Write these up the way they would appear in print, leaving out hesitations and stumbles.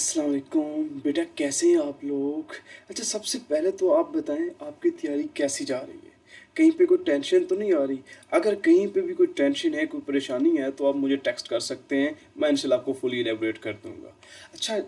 अस्सलाम वालेकुम बेटा, कैसे हैं आप लोग? अच्छा, सबसे पहले तो आप बताएं आपकी तैयारी कैसी जा रही है? कहीं पे कोई टेंशन तो नहीं आ रही? अगर कहीं पे भी कोई टेंशन है, कोई परेशानी है, तो आप मुझे टेक्स्ट कर सकते हैं। मैं इंशाल्लाह आपको फुली इलैबोरेट कर दूंगा। अच्छा,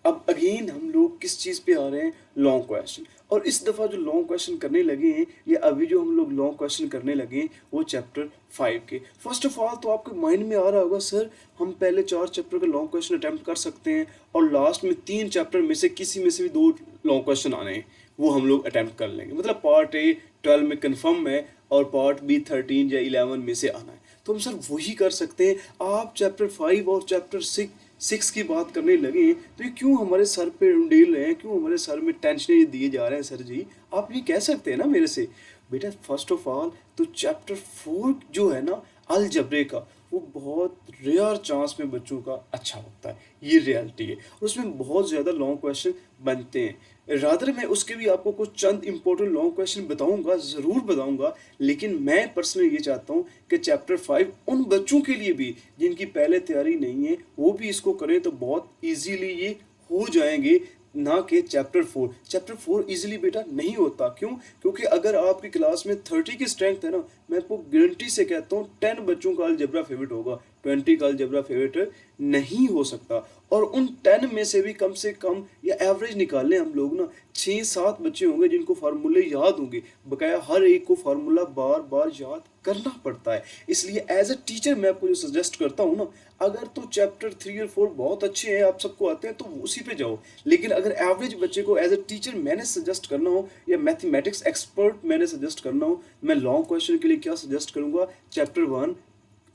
अब अगेन हम लोग किस चीज़ पे आ रहे हैं? Long question. और इस दफ़ा जो लॉन्ग क्वेश्चन करने लगे हैं, या अभी जो हम लोग लॉन्ग क्वेश्चन करने लगे हैं, वो चैप्टर 5 के। फर्स्ट ऑफ ऑल तो आपके माइंड में आ रहा होगा, सर हम पहले 4 चैप्टर के लॉन्ग क्वेश्चन अटैम्प्ट कर सकते हैं और लास्ट में 3 चैप्टर में से किसी में से भी 2 लॉन्ग क्वेश्चन आने हैं, वो हम लोग अटैम्प्ट कर लेंगे। मतलब पार्ट ए 12 में कन्फर्म है और पार्ट बी 13 या 11 में से आना है, तो हम सर वही कर सकते हैं। आप चैप्टर 5 और चैप्टर 6 की बात करने लगे, तो ये क्यों हमारे सर पे उंडेल रहे हैं, क्यों हमारे सर में टेंशन ये दिए जा रहे हैं? सर जी, आप ये कह सकते हैं ना मेरे से। बेटा, फर्स्ट ऑफ ऑल तो चैप्टर 4 जो है ना, अलजबरे का, वो बहुत रेयर चांस में बच्चों का अच्छा होता है। ये रियलिटी है, और उसमें बहुत ज़्यादा लॉन्ग क्वेश्चन बनते हैं। रादर मैं उसके भी आपको कुछ चंद इंपॉर्टेंट लॉन्ग क्वेश्चन बताऊंगा, ज़रूर बताऊंगा। लेकिन मैं पर्सनली ये चाहता हूँ कि चैप्टर 5 उन बच्चों के लिए भी जिनकी पहले तैयारी नहीं है, वो भी इसको करें तो बहुत ईजीली ये हो जाएंगे। ना कि चैप्टर 4 इजीली बेटा नहीं होता। क्यों? क्योंकि अगर आपकी क्लास में 30 की स्ट्रेंथ है ना, मैं आपको गारंटी से कहता हूँ 10 बच्चों का अलजेब्रा फेवरेट होगा, 20 का अलजेब्रा फेवरेट नहीं हो सकता। और उन 10 में से कम या एवरेज निकाल लें हम लोग ना, 6-7 बच्चे होंगे जिनको फार्मूले याद होंगे। बकाया हर एक को फार्मूला बार बार याद करना पड़ता है। इसलिए एज अ टीचर मैं आपको जो सजेस्ट करता हूँ ना, अगर तो चैप्टर 3 और 4 बहुत अच्छे हैं, आप सबको आते हैं, तो उसी पे जाओ। लेकिन अगर एवरेज बच्चे को एज अ टीचर मैंने सजेस्ट करना हो, या मैथमेटिक्स एक्सपर्ट मैंने सजेस्ट करना हो, मैं लॉन्ग क्वेश्चन के लिए क्या सजेस्ट करूंगा? चैप्टर 1,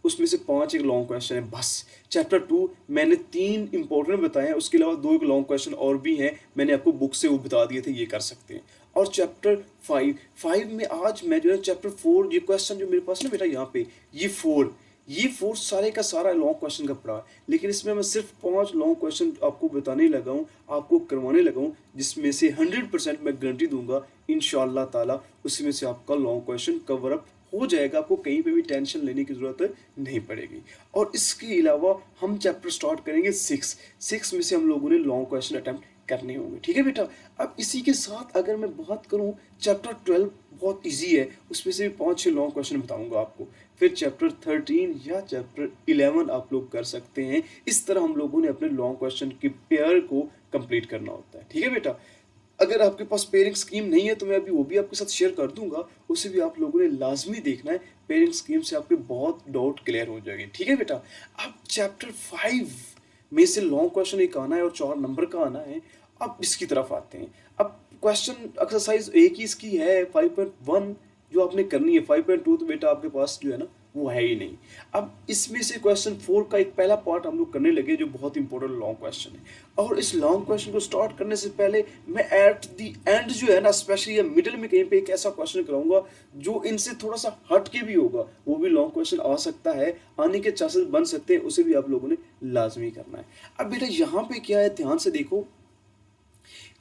उसमें से 5 एक लॉन्ग क्वेश्चन है बस। चैप्टर 2 मैंने 3 इंपॉर्टेंट बताए हैं, उसके अलावा 2 एक लॉन्ग क्वेश्चन और भी हैं, मैंने आपको बुक से वो बता दिए थे, ये कर सकते हैं। और चैप्टर 5 में आज मैं जो है चैप्टर 4, ये क्वेश्चन जो मेरे पास ना बेटा यहाँ पे, ये 4 सारे का सारा लॉन्ग क्वेश्चन का पड़ा है। लेकिन इसमें मैं सिर्फ 5 लॉन्ग क्वेश्चन आपको बताने लगा हूँ, आपको करवाने लगा हूँ, जिसमें से 100% मैं गारंटी दूंगा इंशाल्लाह ताला उसमें से आपका लॉन्ग क्वेश्चन कवर अप हो जाएगा। आपको कहीं पे भी टेंशन लेने की जरूरत नहीं पड़ेगी। और इसके अलावा हम चैप्टर स्टार्ट करेंगे 6 में से हम लोगों ने लॉन्ग क्वेश्चन अटेम्प्ट करने होंगे। ठीक है बेटा? अब इसी के साथ अगर मैं बात करूं, चैप्टर 12 बहुत इजी है, उसमें से भी 5-6 लॉन्ग क्वेश्चन बताऊंगा आपको। फिर चैप्टर 13 या चैप्टर 11 आप लोग कर सकते हैं। इस तरह हम लोगों ने अपने लॉन्ग क्वेश्चन के पेयर को कंप्लीट करना होता है। ठीक है बेटा? अगर आपके पास पेयरिंग स्कीम नहीं है तो मैं अभी वो भी आपके साथ शेयर कर दूंगा, उसे भी आप लोगों ने लाजमी देखना है। पेयरिंग स्कीम से आपके बहुत डाउट क्लियर हो जाएंगे। ठीक है बेटा? अब चैप्टर 5 में से लॉन्ग क्वेश्चन एक आना है और 4 नंबर का आना है। अब इसकी तरफ आते हैं। अब क्वेश्चन एक्सरसाइज एक ही इसकी है 5.1 जो आपने करनी है। 5.2 तो बेटा आपके पास जो है ना, वो है ही नहीं। अब इसमें से क्वेश्चन 4 का एक पहला पार्ट हम लोग करने लगे, जो बहुत इंपॉर्टेंट लॉन्ग क्वेश्चन है। और इस लॉन्ग क्वेश्चन को स्टार्ट करने से पहले मैं एट द एंड जो है ना, स्पेशली मिडिल में कहीं पे एक ऐसा क्वेश्चन कराऊंगा जो इनसे थोड़ा सा हट के भी होगा। वो भी लॉन्ग क्वेश्चन आ सकता है, आने के चांसेस बन सकते हैं, उसे भी आप लोगों ने लाजमी करना है। अब बेटा यहाँ पे क्या है, ध्यान से देखो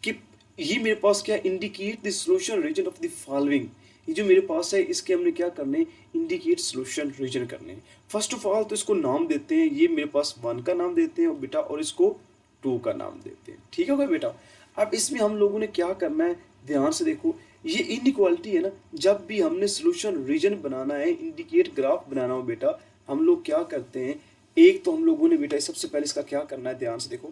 कि ये मेरे पास क्या, indicate the solution region of the following. ये जो मेरे पास है, इसके हमने क्या करने, इंडिकेट सॉल्यूशन रीजन करने। फर्स्ट ऑफ ऑल तो इसको नाम देते हैं, ये मेरे पास 1 का नाम देते हैं और बेटा, और इसको 2 का नाम देते हैं। ठीक है बेटा? अब इसमें हम लोगों ने क्या करना है, ध्यान से देखो। ये इनइक्वालिटी है ना, जब भी हमने सॉल्यूशन रीजन बनाना है, इंडिकेट ग्राफ बनाना हो बेटा, हम लोग क्या करते हैं, एक तो हम लोगों ने बेटा सबसे पहले इसका क्या करना है, ध्यान से देखो।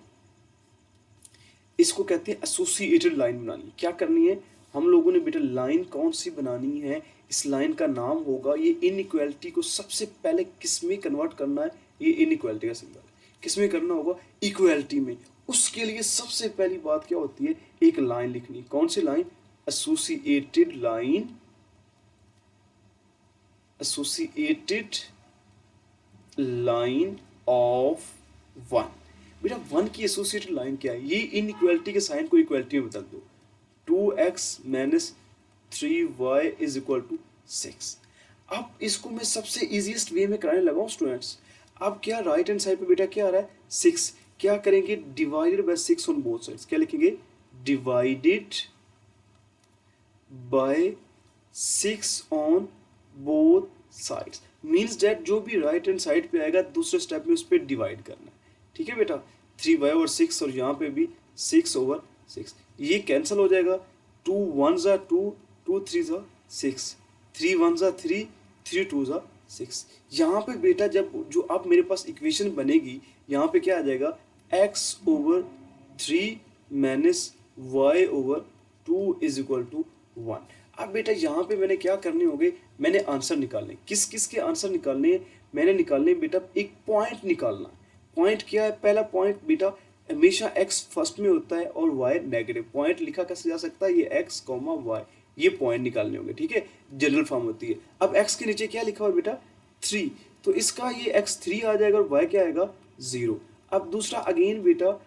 इसको कहते हैं एसोसिएटेड लाइन बनानी। क्या करनी है हम लोगों ने बेटा, लाइन कौन सी बनानी है, इस लाइन का नाम होगा, ये इनइक्वालिटी को सबसे पहले किस में कन्वर्ट करना है, ये इनइक्वालिटी का सिंबल किस में करना होगा, इक्वालिटी में। उसके लिए सबसे पहली बात क्या होती है, एक लाइन लिखनी। कौन सी line? Associated line, associated line of 1। बेटा 1 की एसोसिएटेड लाइन क्या है, ये इनइक्वालिटी के साइन को इक्वालिटी में बदल दो। 2x minus 3y is equal to 6। अब इसको मैं सबसे इजीएस्ट वे में कराने लगा हूँ स्टूडेंट्स। अब क्या राइट हैंड साइड पे बेटा क्या आ रहा है, 6। क्या करेंगे, divided by 6 on both sides. क्या लिखेंगे, divided by 6 on both sides. Means that जो भी राइट हैंड साइड पे आएगा, दूसरे स्टेप में उस पर डिवाइड करना है। ठीक है बेटा? 3y ओवर 6 और यहाँ पे भी 6 ओवर 6, ये कैंसिल हो जाएगा। 2 1 ज़ा 2, 2 3 ज़ा 6, 3 1 ज़ा 3, 3 2 ज़ा 6। यहाँ पे बेटा जब जो अब मेरे पास इक्वेशन बनेगी, यहाँ पे क्या आ जाएगा, x over 3 minus y over 2 is equal to 1। अब बेटा यहाँ पे मैंने क्या करने होंगे, मैंने आंसर निकालने, किस किस के आंसर निकालने हैं, मैंने निकालने बेटा एक पॉइंट निकालना। पॉइंट क्या है, पहला पॉइंट बेटा हमेशा x फर्स्ट में होता है और y नेगेटिव। पॉइंट लिखा कैसे जा सकता है, ये x कॉमा y, ये पॉइंट निकालने होंगे, ठीक है, जनरल फॉर्म होती है। अब x के नीचे क्या लिखा हुआ बेटा 3, तो इसका ये x 3 आ जाएगा और y क्या आएगा 0। अब दूसरा अगेन बेटा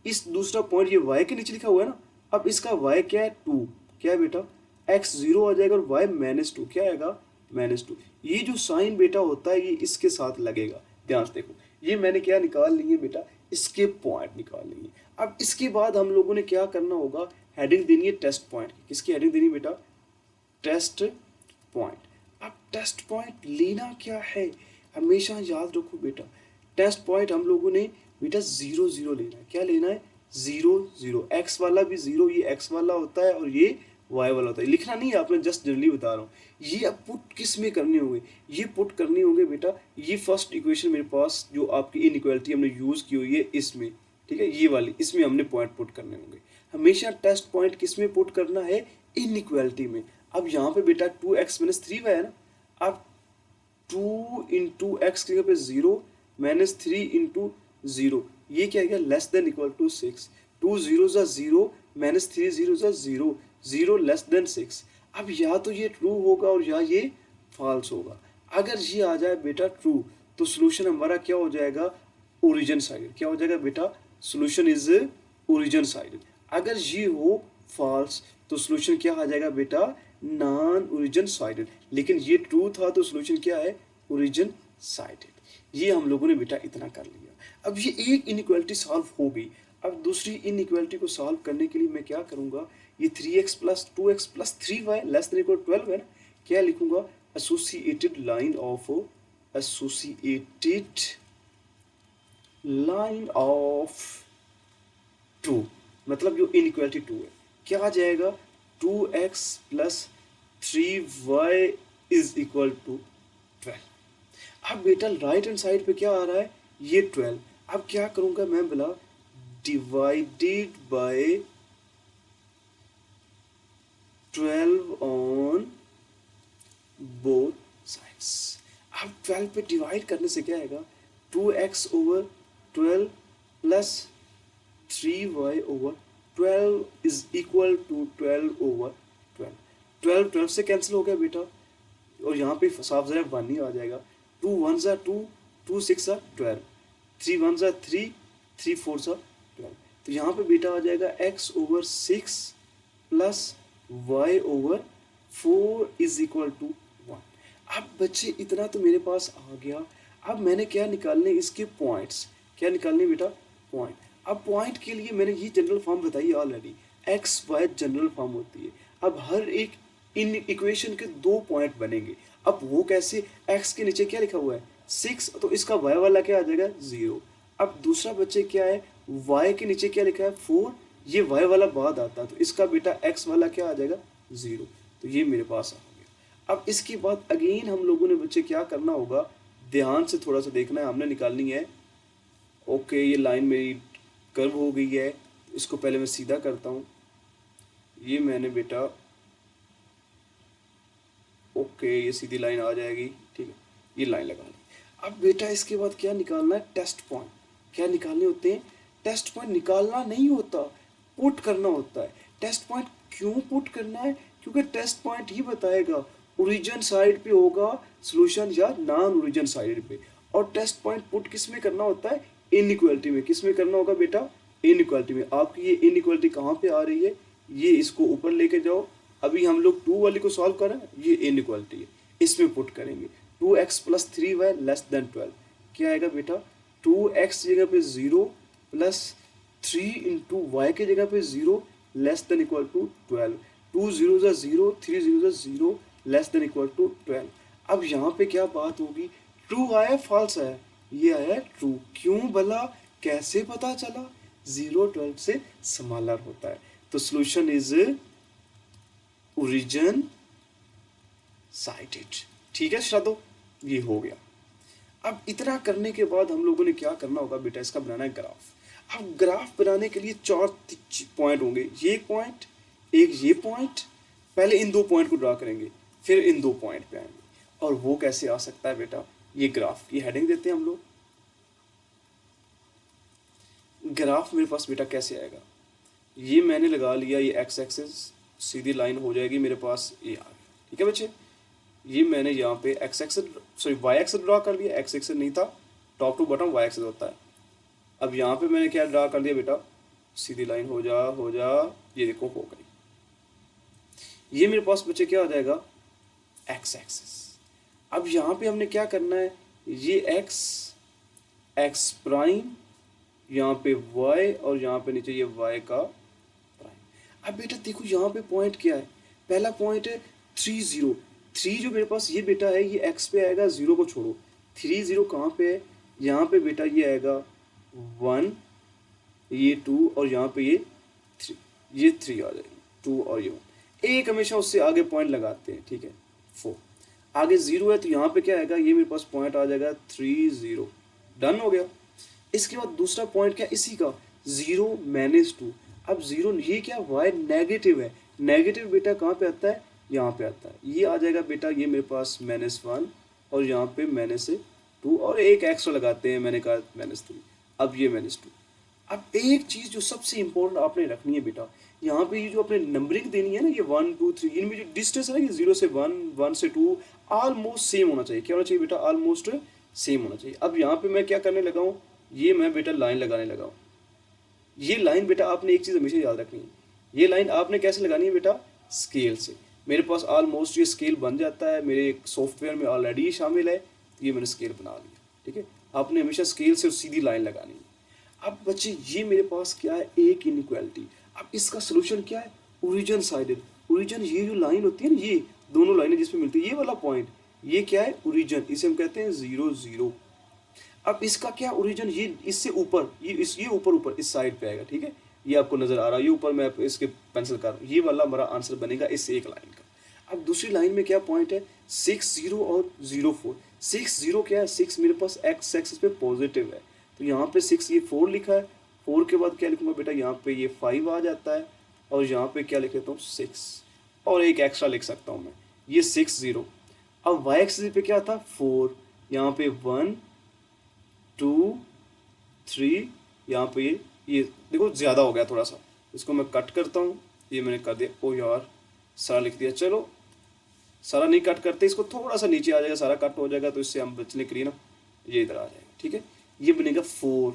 इस दूसरा पॉइंट ये y के नीचे लिखा हुआ है ना, अब इसका y क्या है 2, क्या है बेटा x 0 आ जाएगा और y -2 क्या आएगा -2। ये जो साइन बेटा होता है ये इसके साथ लगेगा, ध्यान से देखो, ये मैंने क्या निकाल लिए बेटा, इसके पॉइंट निकाल लिए। अब इसके बाद हम लोगों ने क्या करना होगा, हेडिंग देनी है टेस्ट पॉइंट। किसकी हेडिंग देनी बेटा, टेस्ट पॉइंट। अब टेस्ट पॉइंट लेना क्या है, हमेशा याद रखो बेटा, टेस्ट पॉइंट हम लोगों ने बेटा 0 0 लेना है। क्या लेना है 0 0, एक्स वाला भी 0, ये एक्स वाला होता है और ये वाई वाला होता है, लिखना नहीं है आपने, जस्ट जनरली बता रहा हूँ। ये अब पुट किस में करने होंगे, ये पुट करने होंगे बेटा, ये फर्स्ट इक्वेशन मेरे पास जो आपकी इनइक्वालिटी हमने यूज़ की हुई है इसमें, ठीक है, ये वाली, इसमें हमने पॉइंट पुट करने होंगे। हमेशा टेस्ट पॉइंट किस में पुट करना है, इनइक्वालिटी में। अब यहाँ पे बेटा 2x - 3y है ना, अब 2 इंटू एक्स के जगह पे 0 -3 इंटू 0, ये क्या है, लेस देन इक्वल टू 6। 2 0 ज़ा 0 -3 0 ज़ा 0, 0 लेस देन 6। अब या तो ये ट्रू होगा और या ये फॉल्स होगा। अगर ये आ जाए बेटा ट्रू तो सोल्यूशन हमारा क्या हो जाएगा, ओरिजिन साइड। क्या हो जाएगा बेटा, सोल्यूशन इज ओरिजिन साइड। अगर ये हो फॉल्स तो सोल्यूशन क्या आ जाएगा बेटा, नॉन ओरिजिन साइडेड। लेकिन ये ट्रू था तो सोल्यूशन क्या है, ओरिजिन साइडेड। ये हम लोगों ने बेटा इतना कर लिया। अब ये एक इनइक्वालिटी सॉल्व हो गई। अब दूसरी इनइक्वालिटी को सॉल्व करने के लिए मैं क्या करूंगा, ये 3x + 2x + 3y less than equal 12 है ना, क्या लिखूंगा, associated line of, associated line of 2, मतलब जो इनइक्वालिटी 2 है, क्या आ जाएगा 2x + 3y is equal to 12। अब बेटा राइट हैंड साइड पे क्या आ रहा है, ये 12। अब क्या करूंगा मैं, बोला divided by 12 on both sides. अब 12 पे डिवाइड करने से क्या आएगा, 2x over 12 plus 3y over 12 is equal to 12 over 12। 12 12 से कैंसिल हो गया बेटा, और यहाँ पे साफ ज़रा 1 ही आ जाएगा। 2 1 ज़ा 2, 2 6 ज़ा 12, 3 1 ज़ा 3, 3 4 ज़ा 12। तो यहाँ पे बेटा आ जाएगा x over 6 plus y over 4 is equal to 1। अब बच्चे इतना तो मेरे पास आ गया। अब मैंने क्या निकालने, इसके पॉइंट्स, क्या निकालने बेटा, पॉइंट। अब पॉइंट के लिए मैंने ये जनरल फॉर्म बताई already, x y general form होती है। अब हर एक इन इक्वेशन के 2 पॉइंट बनेंगे। अब वो कैसे, x के नीचे क्या लिखा हुआ है 6, तो इसका y वाला क्या आ जाएगा 0। अब दूसरा बच्चे क्या है, y के नीचे क्या लिखा है 4, ये y वाला बाद आता है, तो इसका बेटा x वाला क्या आ जाएगा 0। तो ये मेरे पास आ गया। अब इसके बाद अगेन हम लोगों ने बच्चे क्या करना होगा, ध्यान से थोड़ा सा देखना है, हमने निकालनी है। ओके, ये लाइन मेरी कर्व हो गई है, इसको पहले मैं सीधा करता हूँ। ये मैंने बेटा, ओके, ये सीधी लाइन आ जाएगी, ठीक है, ये लाइन लगा ली। अब बेटा इसके बाद क्या निकालना है, टेस्ट पॉइंट। क्या निकालने होते हैं, टेस्ट पॉइंट निकालना नहीं होता, पुट करना होता है। टेस्ट पॉइंट क्यों पुट करना है, क्योंकि टेस्ट पॉइंट ही बताएगा ओरिजिन साइड पे होगा सॉल्यूशन या नॉन ओरिजिन साइड पे। और टेस्ट पॉइंट पुट किस में करना होता है, इनइक्वालिटी में। किस में करना होगा बेटा, इनइक्वालिटी में। आपकी ये इनइक्वालिटी कहाँ पे आ रही है, ये इसको ऊपर लेके जाओ। अभी हम लोग 2 वाली को सॉल्व कर रहे हैं, ये इनइक्वालिटी है, इसमें पुट करेंगे। 2x + 3y लेस देन 12, क्या आएगा बेटा, 2x जगह पे 0 प्लस 3 इंटू वाई के जगह पे 0 लेस देन इक्वल टू 12। 2 0 ज़ा 0, 3 0 ज़ा 0 लेस देन इक्वल टू 12। अब यहाँ पे क्या बात होगी, ट्रू आया फॉल्स आया, ये आया ट्रू। क्यों भला, कैसे पता चला? 012 से स्मॉलर होता है, तो सोल्यूशन इज ओरिजिन साइडेड। ठीक है श्राद्धो, ये हो गया। अब इतना करने के बाद हम लोगों ने क्या करना होगा बेटा, इसका बनाना है ग्राफ। अब ग्राफ बनाने के लिए 4 पॉइंट होंगे, ये पॉइंट, एक ये पॉइंट, पहले इन 2 पॉइंट को ड्रा करेंगे, फिर इन 2 पॉइंट पे आएंगे। और वो कैसे आ सकता है बेटा, ये ग्राफ की हेडिंग देते हैं हम लोग। ग्राफ मेरे पास बेटा कैसे आएगा, ये मैंने लगा लिया, ये एक्स एक्सिस सीधी लाइन हो जाएगी मेरे पास, ये आ गया। ठीक है बच्चे, ये मैंने यहाँ पे x axis sorry y axis draw कर लिया, एक्स एक्सिस नहीं था, top to bottom y axis होता है। अब यहाँ पे मैंने क्या ड्रा कर दिया बेटा, सीधी लाइन हो जा, ये देखो हो गई। ये मेरे पास बच्चे क्या आ जाएगा, एक्स एक्सिस। अब यहाँ पे हमने क्या करना है, ये एक्स प्राइम, यहाँ पे y और यहाँ पे नीचे ये y का प्राइम। अब बेटा देखो यहाँ पे पॉइंट क्या है, पहला पॉइंट है 3 0, 3 जो मेरे पास ये बेटा है, ये x पे आएगा, 0 को छोड़ो, 3 0 कहाँ पे है, यहाँ पे बेटा ये आएगा 1, ये 2 और यहाँ पे ये 3, ये 3 आ जाएगी, 2 और ये 1, एक हमेशा उससे आगे पॉइंट लगाते हैं। ठीक है, 4 आगे 0 है, तो यहाँ पे क्या आएगा, ये मेरे पास पॉइंट आ जाएगा 3 0, डन हो गया। इसके बाद दूसरा पॉइंट क्या, इसी का 0 -2। अब 0 ये क्या, y नेगेटिव है, नेगेटिव बेटा कहाँ पे आता है, यहाँ पे आता है, ये आ जाएगा बेटा, ये मेरे पास -1 और यहाँ पे -2 और एक एक्स्ट्रा लगाते हैं, मैंने कहा -3, अब ये -2। अब एक चीज़ जो सबसे इंपॉर्टेंट आपने रखनी है बेटा, यहाँ पे ये जो अपने नंबरिंग देनी है ना, ये 1 2 3, इनमें जो डिस्टेंस है ना, ये 0 से 1 1 से 2 ऑलमोस्ट सेम होना चाहिए। क्या होना चाहिए बेटा, ऑलमोस्ट सेम होना चाहिए। अब यहाँ पे मैं क्या करने लगा हूँ, ये मैं बेटा लाइन लगाने लगा हूँ। ये लाइन बेटा आपने एक चीज़ हमेशा याद रखनी है, ये लाइन आपने कैसे लगानी है बेटा, स्केल से। मेरे पास ऑलमोस्ट ये स्केल बन जाता है, मेरे एक सॉफ्टवेयर में ऑलरेडी ये शामिल है, ये मैंने स्केल बना लिया। ठीक है, आपने हमेशा स्केल से सीधी लाइन लगानी है। अब बच्चे ये मेरे पास क्या है, एक इनइक्वालिटी। अब इसका सोल्यूशन क्या है, ओरिजिन साइडेड। ओरिजिन ये जो लाइन होती है ना, ये दोनों लाइनें जिसमें मिलती है, ये वाला पॉइंट, ये क्या है, ओरिजिन, इसे हम कहते हैं 0 0। अब इसका क्या ओरिजिन, ये इससे ऊपर, ये ऊपर इस साइड पे आएगा। ठीक है, ये आपको नजर आ रहा है, ये ऊपर मैं इसके पेंसिल कर रहा हूँ, ये वाला हमारा आंसर बनेगा इस एक लाइन का। अब दूसरी लाइन में क्या पॉइंट है, 6 0 और 0 4। 6 0 क्या है, 6 मेरे पास एक्स एक्सिस पे पॉजिटिव है, तो यहाँ पे 6 ये 4 लिखा है, 4 के बाद क्या लिखूंगा बेटा, यहाँ पे ये 5 आ जाता है, और यहाँ पे क्या लिख लेता हूँ 6, और एक एक्स्ट्रा लिख सकता हूँ मैं, ये 6 0। अब वाई एक्सिस पे क्या था, 4, यहाँ पे 1 2 3, यहाँ पे ये देखो ज़्यादा हो गया थोड़ा सा, इसको मैं कट करता हूँ, ये मैंने कर दिया। ओ यार, सारा लिख दिया, चलो सारा नहीं कट करते, इसको थोड़ा सा नीचे आ जाएगा, सारा कट हो जाएगा, तो इससे हम बचने के लिए ना ये इधर आ जाएगा। ठीक है, ये बनेगा 4।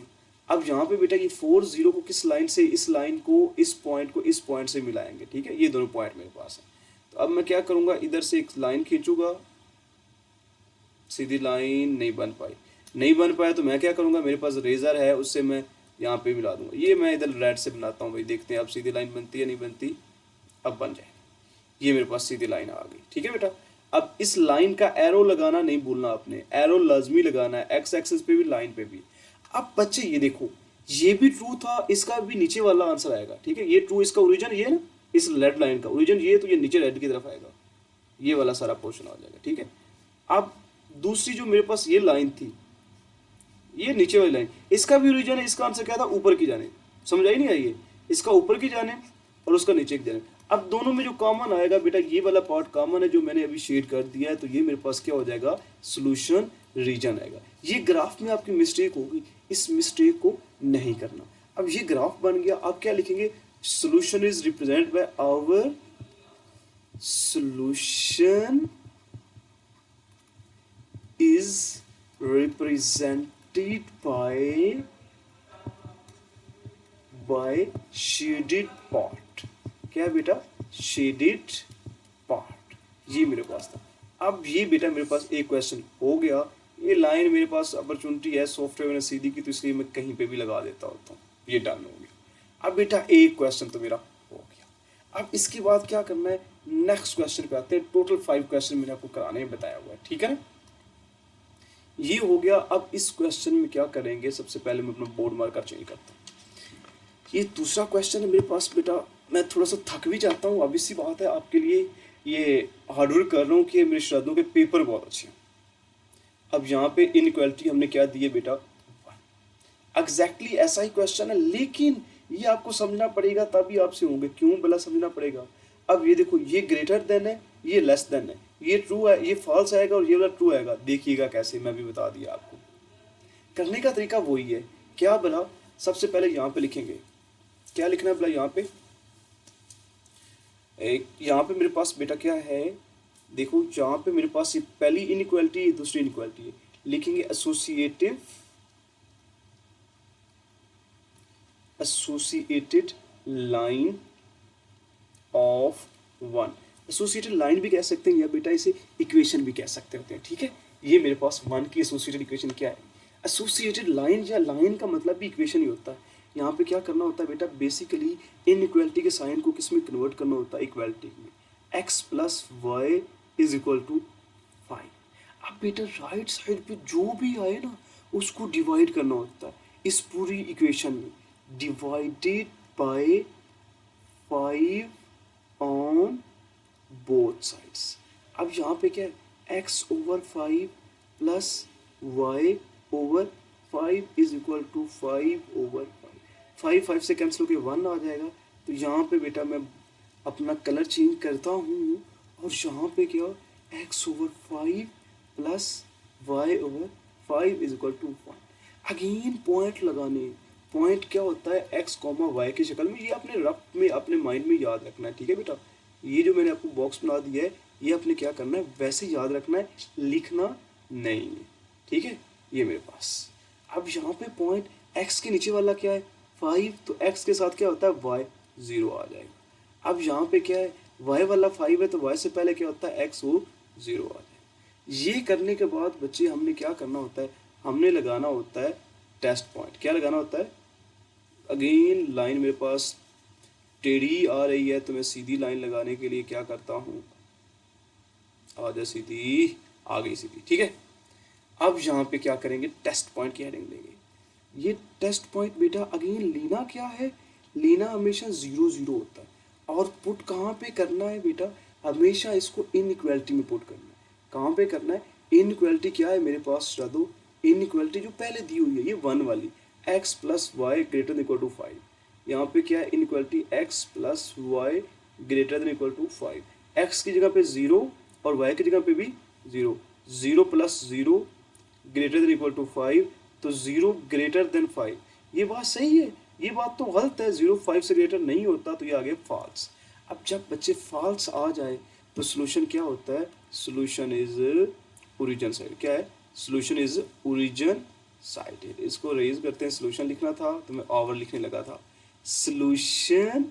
अब यहाँ पे बेटा ये 4 0 को किस लाइन से, इस लाइन को, इस पॉइंट को इस पॉइंट से मिलाएंगे। ठीक है, ये दोनों पॉइंट मेरे पास है, तो अब मैं क्या करूँगा, इधर से एक लाइन खींचूंगा, सीधी लाइन नहीं बन पाया तो मैं क्या करूँगा, मेरे पास रेजर है, उससे मैं यहाँ पे मिला दूंगा। ये मैं इधर रेड से बनाता हूँ भाई, देखते हैं अब सीधी लाइन बनती है नहीं बनती। अब बन जाएगी, ये मेरे पास सीधी लाइन आ गई। ठीक है बेटा, अब इस लाइन का एरो लगाना नहीं भूलना आपने, एरो लाजमी लगाना है, एक्स एक्सिस पे भी लाइन पे भी। अब बच्चे ये देखो, ये भी ट्रू था, इसका भी नीचे वाला आंसर आएगा। ठीक है, ये ट्रू, इसका ओरिजिन ये ना, इस रेड लाइन का ओरिजिन ये, तो ये नीचे रेड की तरफ आएगा, ये वाला सारा पोर्शन आ जाएगा। ठीक है, अब दूसरी जो मेरे पास ये लाइन थी, ये नीचे वाली लाइन, इसका भी ओरिजिन है, इसका आंसर क्या था, ऊपर की जाने, समझ आई नहीं आई, इसका ऊपर की जाने और उसका नीचे की जाने। अब दोनों में जो कॉमन आएगा बेटा, ये वाला पार्ट कॉमन है जो मैंने अभी शेड कर दिया है, तो ये मेरे पास क्या हो जाएगा, सॉल्यूशन रीजन आएगा। ये ग्राफ में आपकी मिस्टेक होगी, इस मिस्टेक को नहीं करना। अब ये ग्राफ बन गया, आप क्या लिखेंगे, solution is represented by our solution is represented by shaded part। क्या बेटा, shaded part, ये मेरे पास था। अब ये बेटा मेरे पास एक क्वेश्चन हो गया, ये लाइन मेरे पास अपॉर्चुनिटी है, सॉफ्टवेयर मैंने सीधी की, तो इसलिए मैं कहीं पे भी लगा देता होता हूँ, ये डन हो गया। अब बेटा एक क्वेश्चन तो मेरा हो गया। अब इसके बाद क्या करना है, नेक्स्ट क्वेश्चन पे आते हैं। टोटल 5 क्वेश्चन मैंने आपको कराने में बताया हुआ है। ठीक है ना, ये हो गया। अब इस क्वेश्चन में क्या करेंगे, सबसे पहले मैं अपना बोर्ड मार्कर चेंज करता हूँ। ये दूसरा क्वेश्चन है मेरे पास बेटा, मैं थोड़ा सा थक भी जाता हूँ, obvious सी बात है, आपके लिए ये हार्डवर्क कर रहा हूँ कि मेरे शब्दों के पेपर बहुत अच्छे हैं। अब यहाँ पे इनइक्वालिटी हमने क्या दी है बेटा, एग्जैक्टली ऐसा ही क्वेश्चन है, लेकिन ये आपको समझना पड़ेगा तभी आपसे होंगे। क्यों भला समझना पड़ेगा? अब ये देखो, ये ग्रेटर देन है, ये लेस देन है, ये ट्रू है, ये फॉल्स आएगा और ये वाला ट्रू आएगा। देखिएगा कैसे, मैं भी बता दिया आपको। करने का तरीका वही है। क्या भला, सबसे पहले यहाँ पे लिखेंगे, क्या लिखना है भला यहाँ पे, एक यहाँ पे मेरे पास बेटा क्या है, देखो यहाँ पे मेरे पास ये पहली इनइक्वालिटी, दूसरी इनइक्वालिटी है। लिखेंगे associated line of one. Associated line भी कह सकते हैं या बेटा इसे इक्वेशन भी कह सकते होते हैं, ठीक है। ये मेरे पास वन की एसोसिएटेड इक्वेशन क्या है, एसोसिएटेड लाइन, या लाइन का मतलब भी इक्वेशन ही होता है। यहाँ पे क्या करना होता है बेटा, बेसिकली इनइक्वालिटी के साइन को किस में कन्वर्ट करना होता है, इक्वालिटी में। x plus y is equal to 5। अब बेटा राइट साइड पे जो भी आए ना उसको डिवाइड करना होता है इस पूरी इक्वेशन में, divided by 5 on both sides. अब यहाँ पे क्या है, x over 5 plus y over 5 is equal to 5 over 5 से कैंसिल होकर 1 आ जाएगा। तो यहाँ पे बेटा मैं अपना कलर चेंज करता हूँ और यहाँ पे क्या, x over 5 plus y over 5 is equal to 1। Again point लगाने, पॉइंट क्या होता है, x कॉमा वाई की शक्ल में। ये अपने रफ में, अपने माइंड में याद रखना है, ठीक है बेटा। ये जो मैंने आपको बॉक्स बना दिया है, ये अपने क्या करना है, वैसे याद रखना है, लिखना नहीं है, ठीक है। ये मेरे पास, अब यहाँ पे पॉइंट x के नीचे वाला क्या है 5, तो x के साथ क्या होता है y, 0 आ जाएगा। अब यहाँ पे क्या है, y वाला 5 है तो y से पहले क्या होता है x, वो 0 आ जाएगा। ये करने के बाद बच्चे हमने क्या करना होता है, हमने लगाना होता है टेस्ट पॉइंट। क्या लगाना होता है, अगेन लाइन मेरे पास टेढ़ी आ रही है तो मैं सीधी लाइन लगाने के लिए क्या करता हूँ, आ जा सीधी, आ गई सीधी, ठीक है। अब यहाँ पे क्या करेंगे, टेस्ट पॉइंट की हेडिंग देंगे। ये टेस्ट पॉइंट बेटा अगेन लेना क्या है, लेना हमेशा 0 0 होता है। और पुट कहाँ पे करना है बेटा, हमेशा इसको इनइक्वालिटी में पुट करना है। कहाँ पे करना है, इनइक्वालिटी क्या है मेरे पास, बता दो। इनइक्वालिटी जो पहले दी हुई है, ये 1 वाली, x plus y greater than equal to 5। यहाँ पे क्या है, inequality x plus y greater than equal to 5। x की जगह पे 0 और y की जगह पे भी 0। 0 plus 0 greater than equal to 5, तो 0 ग्रेटर देन 5। ये बात सही है, ये बात तो गलत है, 0 5 से ग्रेटर नहीं होता, तो ये आ गया फॉल्स। अब जब बच्चे फॉल्स आ जाए तो सोल्यूशन क्या होता है, सोल्यूशन इज ओरिजिन साइड। क्या है, सोल्यूशन इज ओरिजिन साइडेड। इसको रेज करते हैं, सोल्यूशन लिखना था तो मैं ओवर लिखने लगा था। सोल्यूशन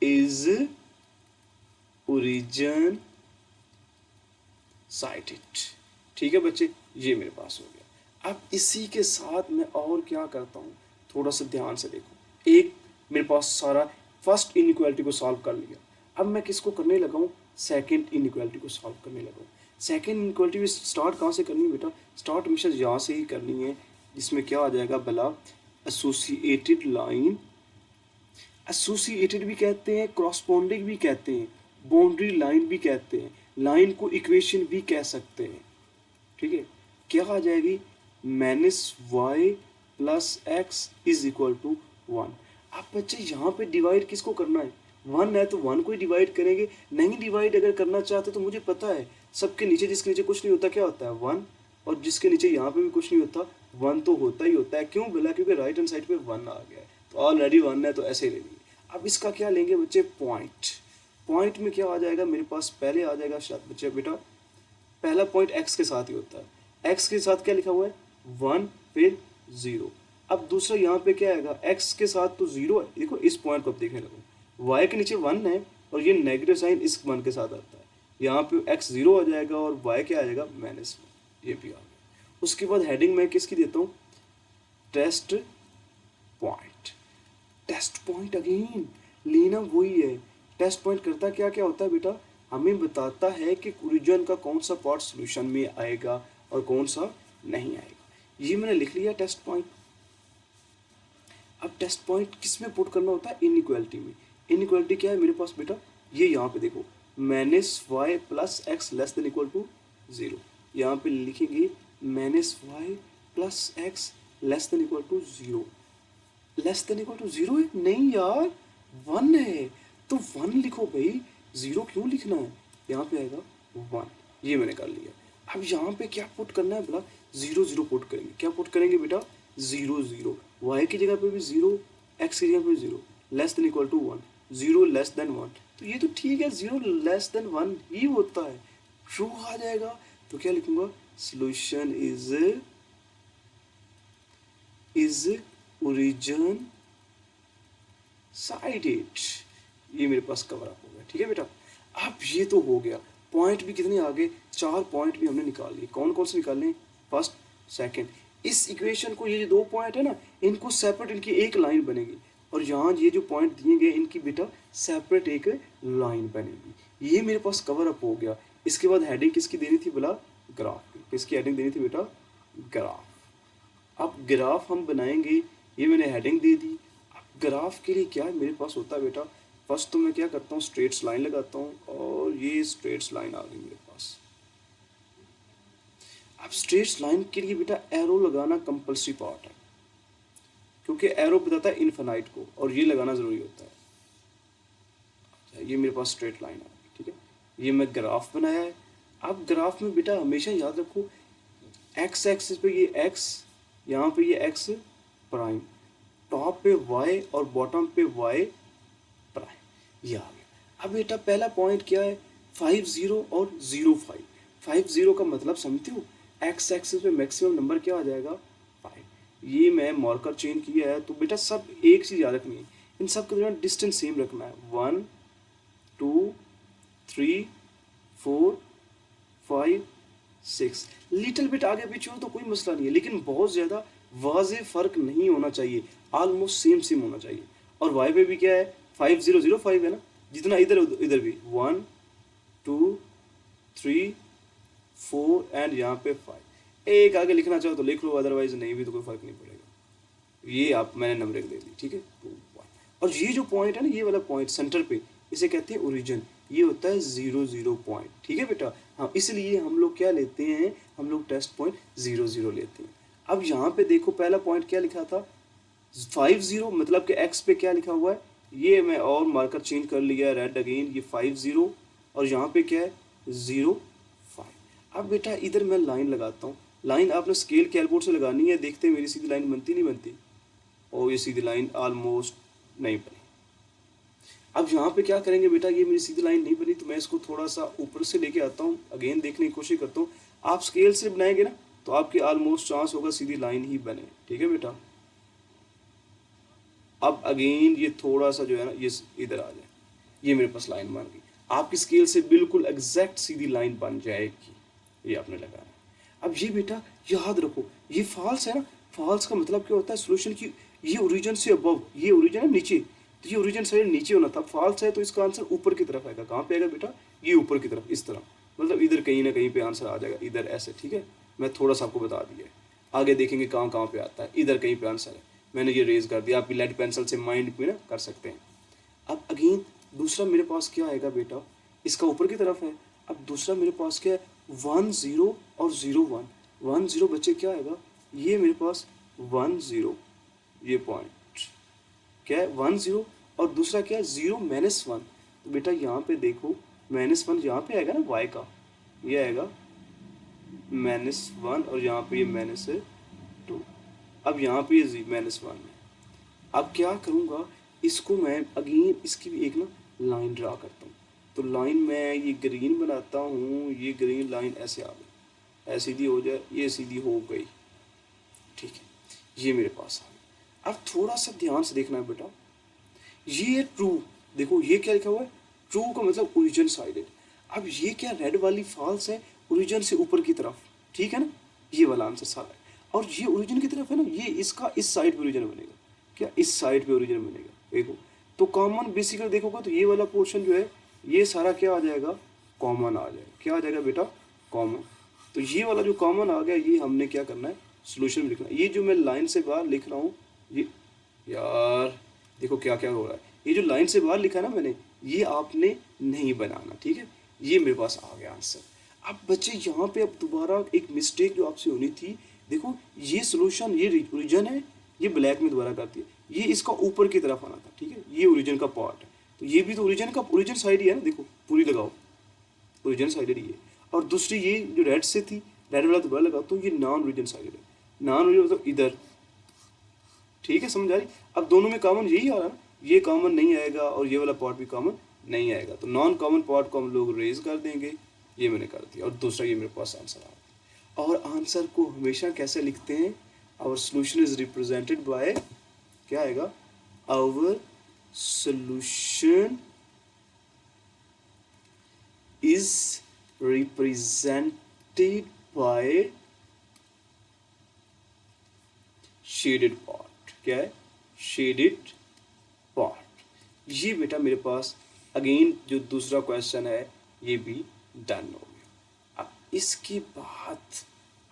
इज ओरिजिन साइडेड, ठीक है बच्चे। ये मेरे पास हो गया। अब इसी के साथ मैं और क्या करता हूँ, थोड़ा सा ध्यान से देखो। एक मेरे पास सारा फर्स्ट इनइक्वालिटी को सॉल्व कर लिया। अब मैं किसको करने लगा हूँ, सेकेंड इनइक्वालिटी को सॉल्व करने लगा हूँ। सेकेंड इनइक्वालिटी भी स्टार्ट कहाँ से करनी है बेटा, स्टार्ट हमेशा यहाँ से ही करनी है। जिसमें क्या आ जाएगा भला, एसोसिएटेड लाइन, एसोसिएटेड भी कहते हैं, क्रॉसपॉन्डिंग भी कहते हैं, बाउंड्री लाइन भी कहते हैं, लाइन को इक्वेशन भी कह सकते हैं, ठीक है। क्या आ जाएगी, -y plus x is equal to 1। अब बच्चे यहाँ पे डिवाइड किसको करना है, 1 है तो 1 को ही डिवाइड करेंगे। नहीं डिवाइड अगर करना चाहते तो मुझे पता है सबके नीचे, जिसके नीचे कुछ नहीं होता क्या होता है 1, और जिसके नीचे यहाँ पे भी कुछ नहीं होता 1 तो होता ही होता है। क्यों बोला, क्योंकि राइट हैंड साइड पे 1 आ गया है, तो ऑलरेडी 1 है तो ऐसे ही ले लेंगे। अब इसका क्या लेंगे बच्चे, पॉइंट। पॉइंट में क्या आ जाएगा मेरे पास, पहले आ जाएगा शायद बच्चे बेटा, पहला पॉइंट x के साथ ही होता है। x के साथ क्या लिखा हुआ है 1 फिर 0। अब दूसरा यहाँ पे क्या आएगा, x के साथ तो 0 है, देखो इस पॉइंट को अब देखने लगो, y के नीचे 1 है और ये नेगेटिव साइन इस 1 के साथ आता है। यहाँ पे x 0 आ जाएगा और y क्या आ जाएगा -1, ये भी आ गया। उसके बाद हेडिंग में किसकी देता हूँ, test point. Test point again लेना वही है। टेस्ट पॉइंट करता क्या क्या होता है बेटा, हमें बताता है कि ओरिजिन का कौन सा पार्ट सॉल्यूशन में आएगा और कौन सा नहीं आएगा। ये मैंने लिख लिया टेस्ट पॉइंट। अब टेस्ट पॉइंट किस में पुट करना होता है, इनइक्वालिटी में। इनइक्वालिटी क्या है मेरे पास बेटा, ये यहाँ पे देखो -y plus x less than equal to 0। यहाँ पे लिखेंगे -y plus x less than equal to 0। Less than equal to 0 है, नहीं यार 1 है, तो 1 लिखो भाई, 0 क्यों लिखना है, यहाँ पे आएगा 1। ये मैंने कर लिया। अब यहाँ पे क्या पुट करना है बोला, 0 0 पुट करेंगे। क्या पुट करेंगे बेटा, 0 0, y की जगह पे भी 0, x की जगह पे 0, less than equal to 1, 0 less than 1। तो ये तो ठीक है, 0 लेस देन 1 ही होता है, ट्रू आ जाएगा। तो क्या लिखूंगा, सोल्यूशन इज ओरिजिन साइडेड। ये मेरे पास कवर अप हो गया, ठीक है बेटा। अब ये तो हो गया, पॉइंट भी कितने आ गए, 4 पॉइंट भी हमने निकाल लिए। कौन कौन से निकालने, फर्स्ट सेकंड। इस इक्वेशन को, ये जो 2 पॉइंट है ना, इनको सेपरेट, इनकी एक लाइन बनेगी, और यहाँ ये जो पॉइंट दिए गए इनकी बेटा सेपरेट एक लाइन बनेगी। ये मेरे पास कवर अप हो गया। इसके बाद हेडिंग किसकी देनी थी बोला, ग्राफ की। किसकी हेडिंग देनी थी बेटा, ग्राफ। अब ग्राफ हम बनाएंगे, ये मैंने हेडिंग दे दी। अब ग्राफ के लिए क्या मेरे पास होता है बेटा, फर्स्ट तो मैं क्या करता हूँ, स्ट्रेट्स लाइन लगाता हूँ, और ये स्ट्रेट्स लाइन आ गई मेरे पास। अब स्ट्रेट्स लाइन के लिए बेटा एरो लगाना कंपल्सरी पार्ट है, क्योंकि एरो बताता है इनफिनाइट को, और ये लगाना जरूरी होता है। ये मेरे पास स्ट्रेट लाइन आ गई, ठीक है। ये मैं ग्राफ बनाया है। अब ग्राफ में बेटा हमेशा याद रखो, एक्स एक्सिस पे ये एक्स, यहाँ पे ये एक्स प्राइम, टॉप पे वाई और बॉटम पे वाई प्राइम, ये आ गया। अब बेटा पहला पॉइंट क्या है, 5 0 और 0 5। 5 0 का मतलब समझते हो, एक्स एक्सिस पे मैक्सिमम नंबर क्या आ जाएगा, 5। ये मैं मार्कर चेंज किया है, तो बेटा सब एक चीज़ याद रखनी है, इन सब के दौरान डिस्टेंस सेम रखना है। 1 2 3 4 5 6, लिटिल बिट आगे पीछे हो तो कोई मसला नहीं है, लेकिन बहुत ज़्यादा वाज़े फ़र्क नहीं होना चाहिए, ऑलमोस्ट सेम सेम होना चाहिए। और वाई पे भी क्या है, 5 0 0 5 है ना, जितना इधर इधर भी 1 2 3 4 एंड यहाँ पे 5। एक आगे लिखना चाहो तो लिख लो, अदरवाइज नहीं भी तो कोई फ़र्क नहीं पड़ेगा। ये आप मैंने नंबर दे दी, ठीक है। और ये जो पॉइंट है ना, ये वाला पॉइंट सेंटर पे, इसे कहते हैं ओरिजिन। ये होता है 0 0 पॉइंट, ठीक है बेटा। हाँ, इसलिए हम लोग क्या लेते हैं, हम लोग टेस्ट पॉइंट 0 0 लेते हैं। अब यहाँ पे देखो पहला पॉइंट क्या लिखा था, 5 0, मतलब कि एक्स पे क्या लिखा हुआ है, ये मैं और मार्कर चेंज कर लिया, रेड अगेन, ये 5 0, और यहाँ पे क्या है 0 5। अब बेटा इधर मैं लाइन लगाता हूँ। लाइन आपने स्केल कैलकुलेटर से लगानी है, देखते हैं मेरी सीधी लाइन बनती नहीं बनती। और ये सीधी लाइन ऑलमोस्ट नहीं बनी। अब यहाँ पे क्या करेंगे बेटा, ये मेरी सीधी लाइन नहीं बनी, तो मैं इसको थोड़ा सा ऊपर से लेके आता हूँ, अगेन देखने की कोशिश करता हूँ। आप स्केल से बनाएंगे ना, तो आपकी ऑलमोस्ट चांस होगा सीधी लाइन ही बने, ठीक है बेटा। अब अगेन ये थोड़ा सा जो है ना, ये इधर आ जाए, ये मेरे पास लाइन बन गई। आपकी स्केल से बिल्कुल एग्जैक्ट सीधी लाइन बन जाएगी, ये आपने लगाना है। अब ये बेटा याद रखो, ये फॉल्स है ना, फॉल्स का मतलब क्या होता है, सोल्यूशन की ये ओरिजिन से अबव, ये ओरिजिन है नीचे, तो ये ओरिजिन साइड नीचे होना था। फॉल्स है तो इसका आंसर ऊपर की तरफ आएगा। कहाँ पे आएगा बेटा, ये ऊपर की तरफ, इस तरह, मतलब इधर कहीं ना कहीं पे आंसर आ जाएगा, इधर ऐसे, ठीक है। मैं थोड़ा सा आपको बता दिया है, आगे देखेंगे कहाँ कहाँ पे आता है, इधर कहीं पे आंसर है, मैंने ये रेज कर दिया। आप लेड पेंसिल से माइंड में ना कर सकते हैं। अब अगेन दूसरा मेरे पास क्या आएगा बेटा, इसका ऊपर की तरफ है। अब दूसरा मेरे पास क्या है, 1 0 और 0 1। 1 0 बच्चे क्या आएगा, ये मेरे पास 1 0, ये पॉइंट क्या है 1 0, और दूसरा क्या है 0 -1। तो बेटा यहाँ पे देखो -1 यहाँ पे आएगा ना, y का ये आएगा -1, और यहाँ पे ये -2। अब यहाँ पे ये -1 है। अब क्या करूँगा, इसको मैं अगेन इसकी भी एक ना लाइन ड्रा करता हूँ। तो लाइन मैं ये ग्रीन बनाता हूँ, ये ग्रीन लाइन ऐसे आ गई, ऐसी सीधी हो जाए, ये सीधी हो गई, ठीक है। ये मेरे पास आ गई। अब थोड़ा सा ध्यान से देखना है बेटा, ये ट्रू, देखो ये क्या लिखा हुआ है, ट्रू का मतलब ओरिजिन साइडेड। अब ये क्या, रेड वाली फॉल्स है, ओरिजिन से ऊपर की तरफ, ठीक है ना, ये वाला आंसर सारा है। और ये ओरिजिन की तरफ है ना, ये इसका इस साइड पे ओरिजिन बनेगा, क्या इस साइड पे ओरिजिन बनेगा, देखो। तो कॉमन बेसिकली देखोगे तो ये वाला पोर्शन जो है, ये सारा क्या आ जाएगा, कॉमन आ जाएगा। क्या आ जाएगा बेटा, कॉमन। तो ये वाला जो कॉमन आ गया, ये हमने क्या करना है, सोल्यूशन में लिखना है। ये जो मैं लाइन से बाहर लिख रहा हूँ, ये यार देखो क्या क्या हो रहा है, ये जो लाइन से बाहर लिखा है ना मैंने, ये आपने नहीं बनाना, ठीक है। ये मेरे पास आ गया आंसर। अब बच्चे यहाँ पे अब दोबारा एक मिस्टेक जो आपसे होनी थी, देखो ये सोल्यूशन, ये ओरिजिन है, ये ब्लैक में दोबारा करती है, ये इसका ऊपर की तरफ आना था, ठीक है, ये ओरिजिन का पार्ट है, तो ये भी तो ओरिजिन का, ओरिजिन साइड ही है ना, देखो पूरी लगाओ, ओरिजिन साइड ही है। और दूसरी ये जो रेड से थी, रेड वाला दोबारा लगाओ, तो ये नॉन ओरिजिन साइड है, नॉन ओरिजिन मतलब इधर, ठीक है, समझ आ रही। अब दोनों में कॉमन यही आ रहा है, ये कॉमन नहीं आएगा और ये वाला पार्ट भी कॉमन नहीं आएगा, तो नॉन कॉमन पार्ट को हम लोग रेज कर देंगे, ये मैंने कर दिया, और दूसरा ये मेरे पास आंसर आ गया। और आंसर को हमेशा कैसे लिखते हैं, our solution is represented by, क्या आएगा, our solution is represented by shaded part, क्या है, शेडेड पार्ट। ये बेटा मेरे पास अगेन जो दूसरा क्वेश्चन है ये भी डन हो गया। अब इसके बाद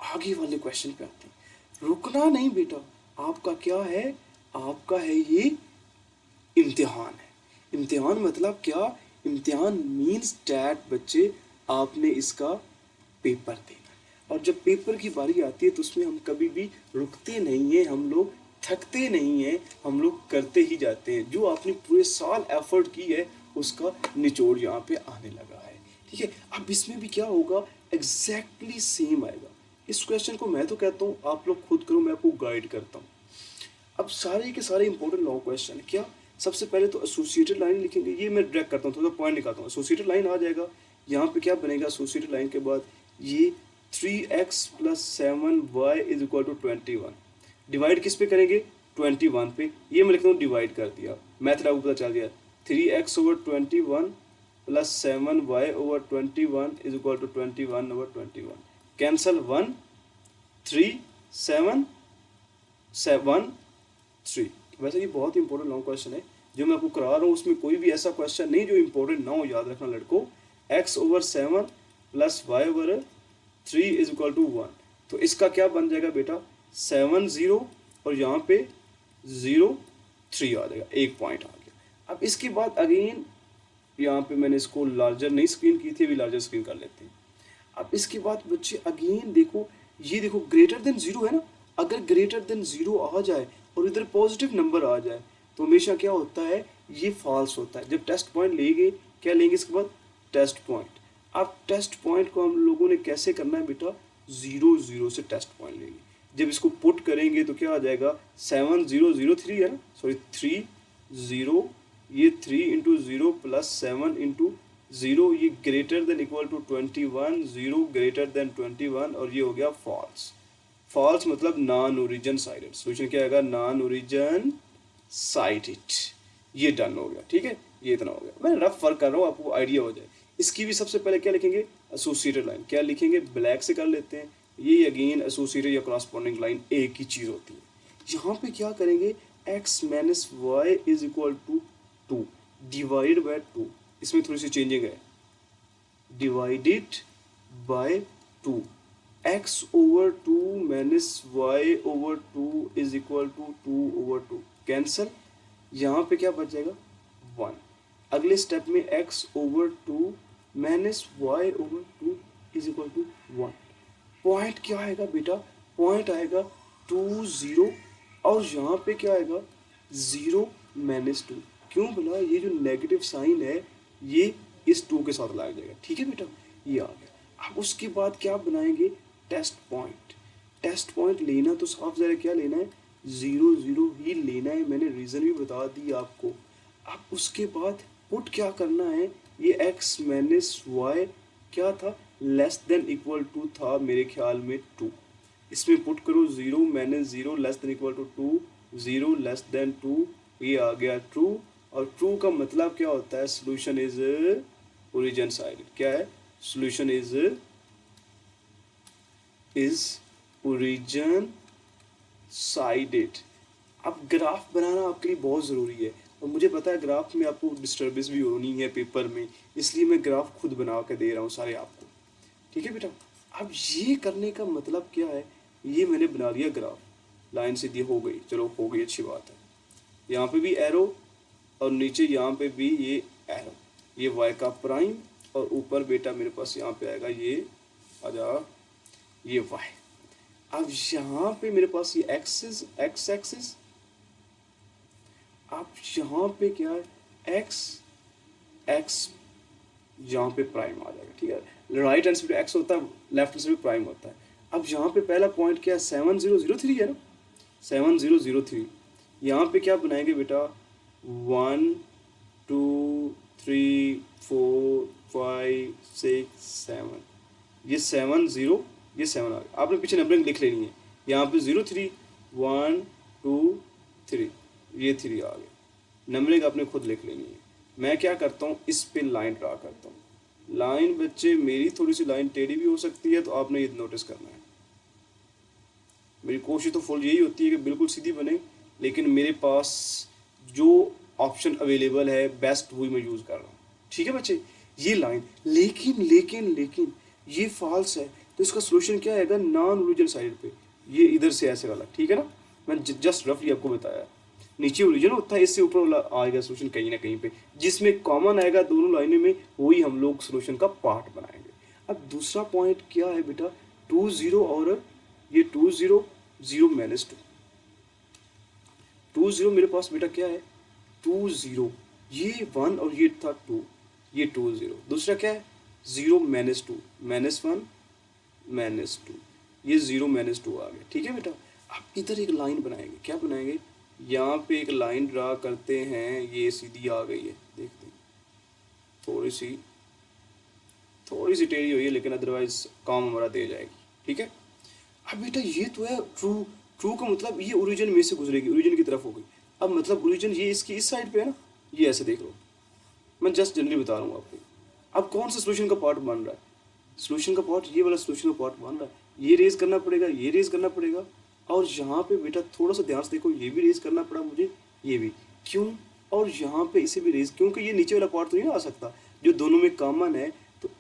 आगे वाले क्वेश्चन पे आते हैं। रुकना नहीं बेटा, आपका क्या है, आपका है ये इम्तिहान है। इम्तिहान मतलब क्या, इम्तिहान मीन्स डैट बच्चे आपने इसका पेपर देना, और जब पेपर की बारी आती है तो उसमें हम कभी भी रुकते नहीं हैं, हम लोग थकते नहीं हैं, हम लोग करते ही जाते हैं। जो आपने पूरे साल एफर्ट की है उसका निचोड़ यहाँ पे आने लगा है, ठीक है। अब इसमें भी क्या होगा, एग्जैक्टली सेम आएगा। इस क्वेश्चन को मैं तो कहता हूँ आप लोग खुद करो, मैं आपको गाइड करता हूँ। अब सारे के सारे इंपॉर्टेंट लॉन्ग क्वेश्चन क्या, सबसे पहले तो एसोसिएटेड लाइन लिखेंगे, ये मैं ड्रैग करता हूँ, थोड़ा पॉइंट निकालता हूँ। एसोसिएटेड लाइन आ जाएगा, यहाँ पे क्या बनेगा, एसोसिएटेड लाइन के बाद ये 3x + 7y = 21, डिवाइड किस पे करेंगे, 21 पे, ये मैं लिखता हूँ डिवाइड कर दिया, मैथड आपको पता चल गया, 3x/21 + 7y/21 = 21/21, कैंसल 1 3 7 7 3। वैसे ये बहुत ही इंपॉर्टेंट लॉन्ग क्वेश्चन है जो मैं आपको करा रहा हूँ, उसमें कोई भी ऐसा क्वेश्चन नहीं जो इंपॉर्टेंट ना हो, याद रखना लड़कों। x/7 + y/3 = 1, तो इसका क्या बन जाएगा बेटा, 7 0 और यहाँ पे 0 3 आ जाएगा, एक पॉइंट आ गया। अब इसके बाद अगेन यहाँ पे मैंने इसको लार्जर नहीं स्क्रीन की थी, अभी लार्जर स्क्रीन कर लेते हैं। अब इसके बाद बच्चे अगेन देखो, ये देखो ग्रेटर देन 0 है ना, अगर ग्रेटर देन 0 आ जाए और इधर पॉजिटिव नंबर आ जाए तो हमेशा क्या होता है, ये फॉल्स होता है। जब टेस्ट पॉइंट लेंगे, क्या लेंगे इसके बाद, टेस्ट पॉइंट। अब टेस्ट पॉइंट को हम लोगों ने कैसे करना है बेटा, 0 0 से टेस्ट पॉइंट लेंगे। जब इसको पुट करेंगे तो क्या आ जाएगा, 7 0 0 3 है ना, सॉरी 3 0, ये 3 × 0 + 7 × 0, ये greater than equal to 21, 0 greater than 21, और ये हो गया फॉल्स। फॉल्स मतलब नॉन ओरिजिन साइडेड, सोल्यूशन क्या आएगा, नॉन ओरिजिन साइडेड। ये डन हो गया, ठीक है, ये इतना हो गया। मैं रफ वर्क कर रहा हूँ, आपको आइडिया हो जाए। इसकी भी सबसे पहले क्या लिखेंगे, एसोसिएटेड लाइन। क्या लिखेंगे, ब्लैक से कर लेते हैं। ये अगेन एसोसिएटेड या क्रॉसपोंडिंग लाइन एक ही चीज़ होती है। यहाँ पे क्या करेंगे, x - y = 2 डिवाइड बाय 2, इसमें थोड़ी सी चेंजिंग है, divided by 2, x/2 - y/2 = 2/2, cancel. यहाँ पे क्या बच जाएगा, 1। अगले स्टेप में x/2 - y/2 = 1। पॉइंट क्या आएगा बेटा, पॉइंट आएगा 2 0, और यहाँ पे क्या आएगा, 0 - 2। क्यों बोला, ये जो नेगेटिव साइन है ये इस 2 के साथ लग जाएगा, ठीक है बेटा, ये आ गया। अब उसके बाद क्या बनाएंगे, टेस्ट पॉइंट। टेस्ट पॉइंट लेना तो साफ ज़रा क्या लेना है, 0 0 ही लेना है, मैंने रीज़न भी बता दी आपको। अब उसके बाद पुट क्या करना है, ये x - y क्या था, लेस देन इक्वल टू था मेरे ख्याल में 2, इसमें पुट करो 0 - 0 less than equal to 2, 0 less than 2, ये आ गया ट्रू। और ट्रू का मतलब क्या होता है, सोल्यूशन इज ओरिजिन साइडेड। क्या है, सोल्यूशन इज ओरिजिन साइडेड। अब ग्राफ बनाना आपके लिए बहुत ज़रूरी है, और मुझे पता है ग्राफ में आपको डिस्टर्बेंस भी होनी है पेपर में, इसलिए मैं ग्राफ खुद बना के दे रहा हूँ सारे आपको, ठीक है बेटा। अब ये करने का मतलब क्या है, ये मैंने बना लिया ग्राफ, लाइन सीधी हो गई, चलो हो गई, अच्छी बात है। यहाँ पे भी एरो और नीचे यहाँ पे भी ये एरो, ये वाई का प्राइम, और ऊपर बेटा मेरे पास यहाँ पे आएगा ये आजा ये वाई। अब यहाँ पे मेरे पास ये एक्सिस एक्स एक्सिस, अब यहाँ पे क्या है एक्स एक्स, यहाँ पे प्राइम आ जाएगा, ठीक है। राइट हैंड से भी एक्स होता है, लेफ्ट हैंड से भी प्राइम होता है। अब यहाँ पे पहला पॉइंट क्या है, 7003 है ना, 7003। यहाँ पे क्या बनाएंगे बेटा, 1 2 3 4 5 6 7, ये 70, ये 7 आ गया। आपने पीछे नंबरिंग लिख लेनी है, यहाँ पे 03 1 2 3, ये 3 आ गया, नंबरिंग आपने खुद लिख लेनी है। मैं क्या करता हूँ, इस पे लाइन ड्रा करता हूँ। लाइन बच्चे मेरी थोड़ी सी लाइन टेढ़ी भी हो सकती है, तो आपने ये नोटिस करना है। मेरी कोशिश तो फुल यही होती है कि बिल्कुल सीधी बने, लेकिन मेरे पास जो ऑप्शन अवेलेबल है बेस्ट वही मैं यूज़ कर रहा हूँ, ठीक है बच्चे। ये लाइन, लेकिन लेकिन लेकिन ये फॉल्स है, तो इसका सोल्यूशन क्या आएगा, नॉन ओरिजिन साइड पे, ये इधर से ऐसे वाला, ठीक है ना। मैं जस्ट रफली आपको बताया, नीचे ओरिजिन होता है, इससे ऊपर वाला आएगा सोल्यूशन कहीं ना कहीं पे, जिसमें कॉमन आएगा दोनों लाइनों में, वही हम लोग सोल्यूशन का पार्ट बनाएंगे। अब दूसरा पॉइंट क्या है बेटा, 2 0 और ये 2 0 0 -2, 2 0 मेरे पास बेटा क्या है 2 0, ये 1 और ये था 2, ये 2 0। दूसरा क्या है 0 -2 -1 -2, ये 0 -2 आ गया, ठीक है बेटा। अब इधर एक लाइन बनाएंगे, क्या बनाएंगे, यहाँ पे एक लाइन ड्रा करते हैं, ये सीधी आ गई है, देखते हैं थोड़ी सी टेढ़ी हुई है, लेकिन अदरवाइज काम हमारा दे जाएगी, ठीक है। अब बेटा ये तो है ट्रू, ट्रू का मतलब ये ओरिजिन में से गुजरेगी, ओरिजिन की तरफ हो गई। अब मतलब ओरिजिन ये इसकी इस साइड पे है ना, ये ऐसे देख लो, मैं जस्ट जनरली बता रहा हूँ आपको। अब कौन सा सोल्यूशन का पार्ट बन रहा है, सोल्यूशन का पार्ट ये वाला सोल्यूशन का पार्ट बन रहा है, ये रेज करना पड़ेगा, ये रेज करना पड़ेगा, और यहाँ पे बेटा थोड़ा सा ध्यान से देखो, ये भी रेज करना पड़ा मुझे, ये भी क्यों, और यहाँ पे इसे भी रेज, क्योंकि ये नीचे वाला पार्ट तो नहीं आ सकता जो दोनों में कॉमन है। तो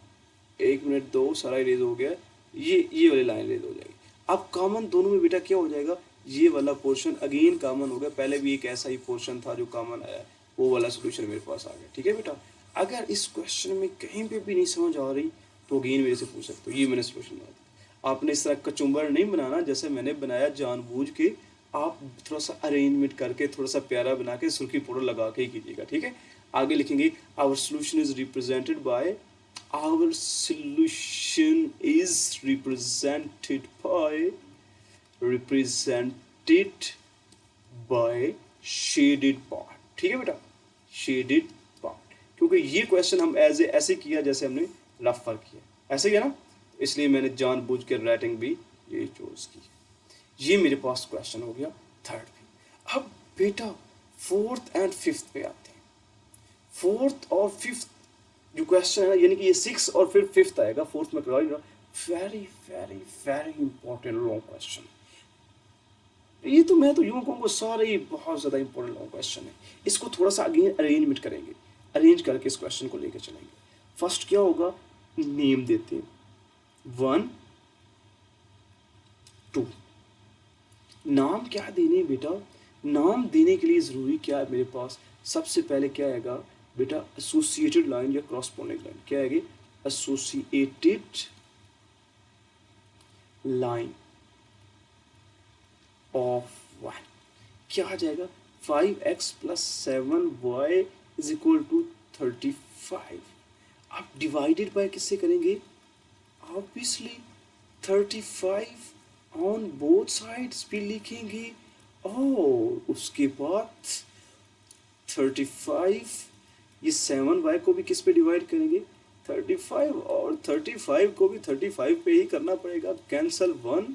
1 मिनट 2, सारा रेज हो गया, ये वाली लाइन रेज हो जाएगी। अब कॉमन दोनों में बेटा क्या हो जाएगा, ये वाला पोर्शन अगेन कॉमन हो गया, पहले भी एक ऐसा ही पोर्शन था जो कॉमन आया, वो वाला सोल्यूशन मेरे पास आ गया, ठीक है बेटा। अगर इस क्वेश्चन में कहीं पे भी नहीं समझ आ रही तो अगेन मेरे से पूछ सकते हो, ये मैंने सोल्यूशन बना दिया। आपने इस तरह कचुम्बर नहीं बनाना जैसे मैंने बनाया जानबूझ के, आप थोड़ा सा अरेंजमेंट करके थोड़ा सा प्यारा बना के सुर्खी पाउडर लगा के ही कीजिएगा, ठीक है। आगे लिखेंगे our solution is represented by, our solution is represented by shaded part, ठीक है बेटा, shaded part, क्योंकि ये क्वेश्चन हम ऐसे किया जैसे हमने रफ वर्क किया, ऐसे किया ना, इसलिए मैंने जानबूझ के राइटिंग भी ये चूज की। ये मेरे पास क्वेश्चन हो गया थर्ड पे। अब बेटा फोर्थ एंड फिफ्थ पे आते हैं। फोर्थ और फिफ्थ जो क्वेश्चन है ना, यानी कि ये 6 और फिर फिफ्थ आएगा, फोर्थ में करवा रहा, very very very important long question. ये तो मैं तो यूँ कहूँगा सारे ही बहुत ज़्यादा इंपॉर्टेंट लॉन्ग क्वेश्चन है। इसको थोड़ा सा अगेन अरेंजमेंट करेंगे, अरेंज करके इस क्वेश्चन को लेकर चलेंगे। फर्स्ट क्या होगा, नेम देते हैं 1 2। नाम क्या देने बेटा, नाम देने के लिए ज़रूरी क्या है मेरे पास, सबसे पहले क्या आएगा बेटा, एसोसिएटेड लाइन या क्रॉसपोंडिंग लाइन, क्या आएगी, एसोसिएटेड लाइन ऑफ 1, क्या आ जाएगा 5x + 7y = 35। आप डिवाइडेड बाय किससे करेंगे, ऑब्वियसली 35 ऑन बोथ साइड्स भी लिखेंगे, और उसके बाद 35 ये 7y को भी किस पे डिवाइड करेंगे 35, और 35 को भी 35 पे ही करना पड़ेगा, कैंसल 1,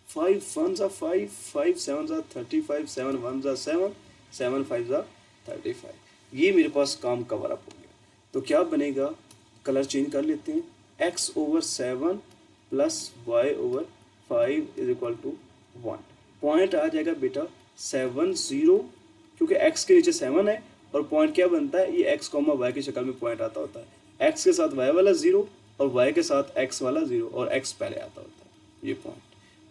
5 1 ज़ा 5, 5 7 ज़ा 35, 7 1 ज़ा 7, 7 5 ज़ा 35। ये मेरे पास काम कवर अप हो गया। तो क्या बनेगा, कलर चेंज कर लेते हैं, x/7 + y/5 = 1। पॉइंट आ जाएगा बेटा 7 0, क्योंकि x के नीचे 7 है, और पॉइंट क्या बनता है, ये x, y की शक्ल में पॉइंट आता होता है, x के साथ y वाला 0 और y के साथ x वाला 0 और x पहले आता होता है, ये पॉइंट।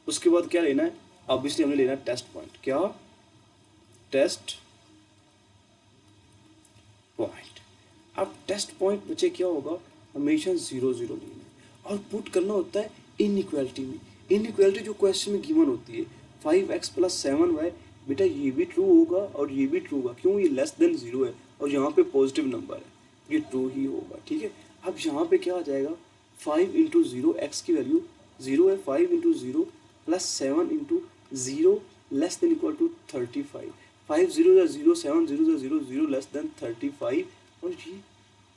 उसके बाद क्या लेना है, ऑब्वियसली हमने लेना है टेस्ट पॉइंट। क्या, टेस्ट पॉइंट। अब टेस्ट पॉइंट बच्चे क्या होगा, हमेशा 0 0 लेना है और पुट करना होता है इनइक्वालिटी में। इनइक्वालिटी जो क्वेश्चन में गिवन होती है 5x + 7y, बेटा ये भी ट्रू होगा और ये भी ट्रू होगा, क्यों, ये लेस देन 0 है और यहाँ पे पॉजिटिव नंबर है, ये ट्रू ही होगा। ठीक है, अब यहाँ पे क्या आ जाएगा, 5 × 0, x की वैल्यू 0 है, 5 × 0 + 7 × 0 less than equal to 35। 5 0 0, 7 0 0, 0 less than 35 और ये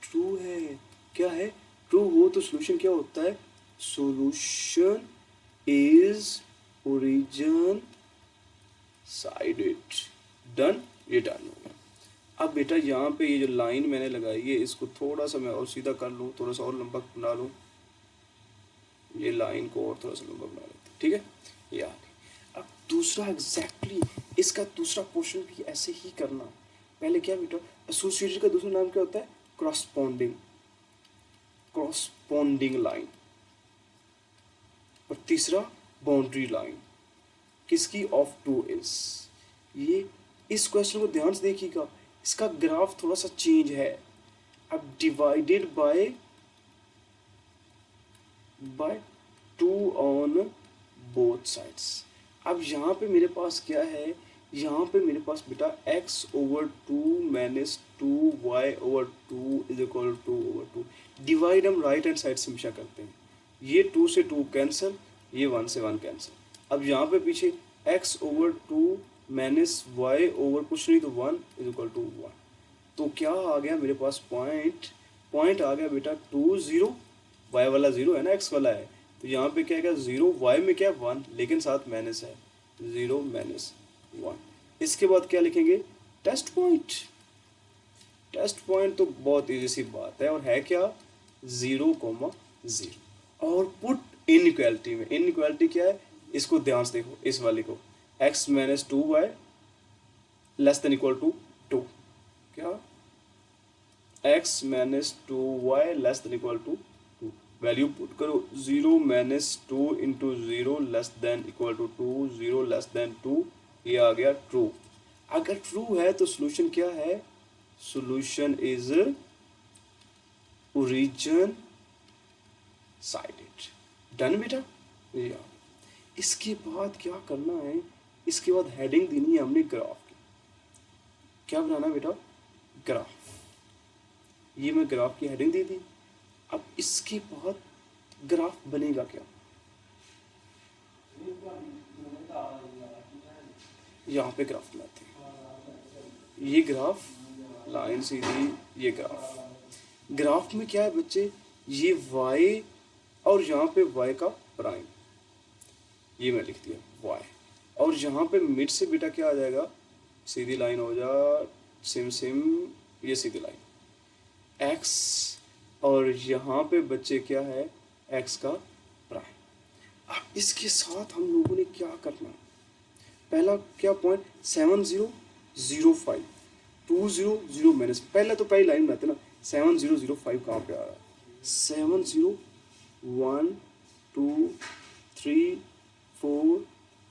ट्रू है। क्या है, ट्रू हो तो सोल्यूशन क्या होता है, solution is origin sided. Done, ये डन हो गया। अब बेटा यहाँ पे ये जो लाइन मैंने लगाई है इसको थोड़ा सा मैं और सीधा कर लूँ, थोड़ा सा और लंबा बना लूँ, ये लाइन को और थोड़ा सा लंबा बना लेते हैं। ठीक है, ये आ गई। अब दूसरा एग्जैक्टली इसका दूसरा क्वेश्चन भी ऐसे ही करना। पहले क्या बेटा, एसोसिएटेड का दूसरा नाम क्या होता है, क्रॉसपॉन्डिंग, क्रॉसपॉन्डिंग लाइन। और तीसरा बाउंड्री लाइन, किसकी, ऑफ टू इज। ये इस क्वेश्चन को ध्यान से देखिएगा, इसका ग्राफ थोड़ा सा चेंज है। अब divided by 2 on both sides. अब यहाँ पे मेरे पास क्या है, यहाँ पे मेरे पास बेटा x/2 - 2y/2 = 2/2। डिवाइड हम राइट हैंड साइड से हमेशा करते हैं, ये 2 से 2 कैंसिल, ये 1 से 1 कैंसिल। अब यहाँ पे पीछे x/2 - y/ कुछ नहीं तो 1 = 1। तो क्या आ गया मेरे पास, पॉइंट आ गया बेटा 2 0, y वाला 0 है ना, x वाला है, तो यहाँ पे क्या है 0, y में क्या है 1, लेकिन साथ माइनस है, 0 - 1। इसके बाद क्या लिखेंगे, टेस्ट पॉइंट। टेस्ट पॉइंट तो बहुत इजी सी बात है और है क्या, 0, 0 और पुट इनइक्वालिटी में। इनइक्वालिटी क्या है, इसको ध्यान से देखो, इस वाले को, x - 2y ≤ 2। क्या, x - 2y ≤ 2। वैल्यू पुट करो, 0 - 2 × 0 ≤ 2, 0 <2, ये आ गया ट्रू। अगर ट्रू है तो सोल्यूशन क्या है, solution is origin sided. Done बेटा, या इसके बाद क्या करना है, इसके बाद हेडिंग देनी है हमने ग्राफ की। क्या बनाना बेटा, ग्राफ। ये मैं ग्राफ की हेडिंग दे दी। अब इसके बाद ग्राफ बनेगा क्या, यहाँ पे ग्राफ बनाते हैं, ये ग्राफ, लाइन सीधी, ये ग्राफ। ग्राफ में क्या है बच्चे, ये y और यहाँ पे y का प्राइम, ये मैं लिख दिया y, और यहाँ पे मिड से बेटा क्या आ जाएगा, सीधी लाइन हो जा, सिम, ये सीधी लाइन x, और यहाँ पे बच्चे क्या है, x का प्राइम। अब इसके साथ हम लोगों ने क्या करना, पहला क्या पॉइंट, 7 0 0 5 2 0 0 माइनस, पहले तो पहली लाइन बनाते ना, 7 0 0 5 कहाँ पे आ रहा है, 7 0 1 2 3 4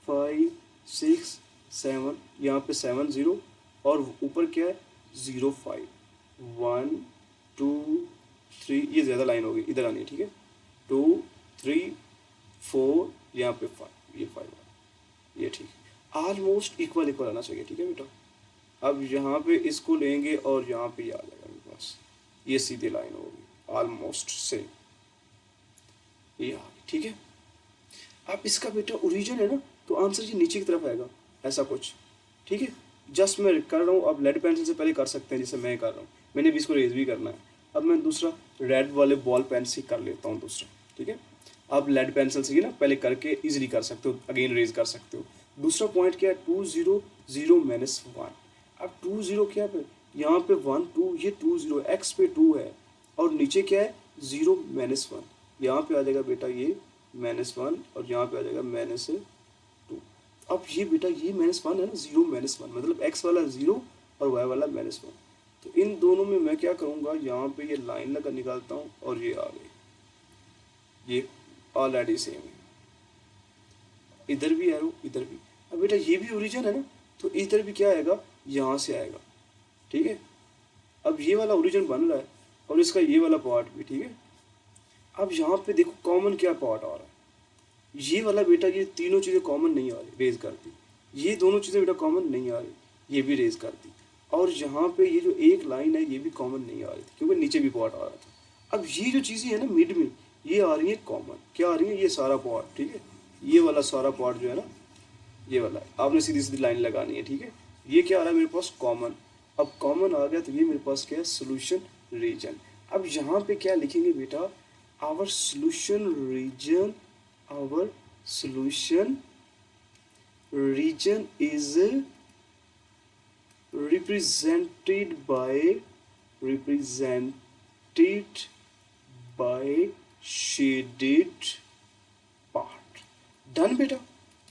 5 6 7, यहाँ पे 7 0 और ऊपर क्या है 0 5 1 2 3, ये ज़्यादा लाइन होगी, इधर आनी है, ठीक है, 2 3 4, यहाँ पे 5, ये 5, ये ठीक है, ऑलमोस्ट इक्वल आना चाहिए, ठीक है बेटा। अब यहाँ पे इसको लेंगे और यहाँ पे आ जाएगा मेरे पास, ये सीधी लाइन होगी, ऑलमोस्ट सेम, ये आ गई, ठीक है। अब इसका बेटा ओरिजिन है ना, तो आंसर ये नीचे की तरफ आएगा, ऐसा कुछ, ठीक है। जस्ट मैं कर रहा हूँ, अब लेड पेंसिल से पहले कर सकते हैं, जैसे मैं कर रहा हूँ, मैंने भी इसको रेज भी करना है। अब मैं दूसरा रेड वाले बॉल पेन से कर लेता हूँ दूसरा, ठीक है। आप लेड पेंसिल से ही ना पहले करके इजीली कर सकते हो, अगेन रेज कर सकते हो। दूसरा पॉइंट क्या है, 2 0 0 -1। अब 2 0 क्या पे, यहाँ पे 1 2, ये 2 0 x पे 2 है और नीचे क्या है 0 -1, यहाँ पे आ जाएगा बेटा ये -1 और यहाँ पे आ जाएगा -2। अब ये बेटा ये -1 है ना, 0 -1 मतलब x वाला 0 और y वाला -1, तो इन दोनों में मैं क्या करूँगा, यहाँ पे ये लाइन लगा निकालता हूँ और ये आ गई, ये ऑलरेडी सेम है, इधर भी एरो इधर भी। अब बेटा ये भी ओरिजिन है ना, तो इधर भी क्या आएगा, यहाँ से आएगा, ठीक है। अब ये वाला ओरिजिन बन रहा है और इसका ये वाला पार्ट भी, ठीक है। अब यहाँ पे देखो कॉमन क्या पार्ट आ रहा है, ये वाला बेटा, ये तीनों चीज़ें कॉमन नहीं आ रही, रेज कर दी। ये दोनों चीज़ें बेटा कॉमन नहीं आ रही, ये भी रेज कर दी। और यहाँ पे ये जो एक लाइन है ये भी कॉमन नहीं आ रही थी क्योंकि नीचे भी पार्ट आ रहा था। अब ये जो चीज़ें हैं ना मिड में, ये आ रही है कॉमन, क्या आ रही है, ये सारा पार्ट, ठीक है। ये वाला सारा पार्ट जो है ना, ये वाला आपने सीधी सीधी लाइन लगानी है, ठीक है। ये क्या आ रहा है मेरे पास, कॉमन। अब कॉमन आ गया तो ये मेरे पास क्या है, सोल्यूशन रीजन। अब यहाँ पे क्या लिखेंगे बेटा, our solution region, our solution region is represented by shaded part। Done बेटा,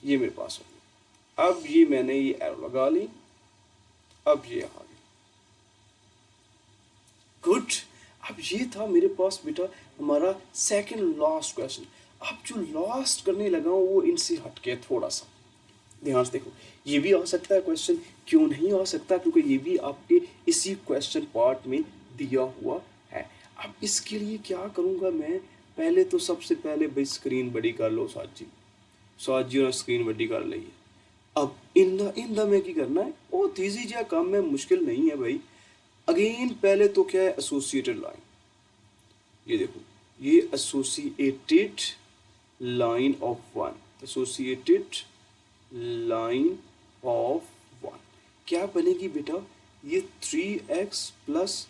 ये मेरे पास हो गया। अब ये मैंने ये एरो लगा ली, अब ये आ गया, गुड। अब ये था मेरे पास बेटा हमारा सेकंड लास्ट क्वेश्चन। अब जो लास्ट करने लगा हूँ वो इनसे हट के थोड़ा सा ध्यान से देखो। ये भी आ सकता है क्वेश्चन, क्यों नहीं आ सकता, क्योंकि ये भी आपके इसी क्वेश्चन पार्ट में दिया हुआ है। अब इसके लिए क्या करूँगा मैं, पहले तो सबसे पहले भाई स्क्रीन बड़ी कर लो साथ जी और स्क्रीन बड़ी कर ली। अब इन द में की करना है, बहुत ईजी जा काम है, मुश्किल नहीं है भाई। अगेन पहले तो क्या है, एसोसिएटेड लाइन, ये देखो, ये associated line of one, associated line of one क्या बनेगी बेटा, ये 3x प्लस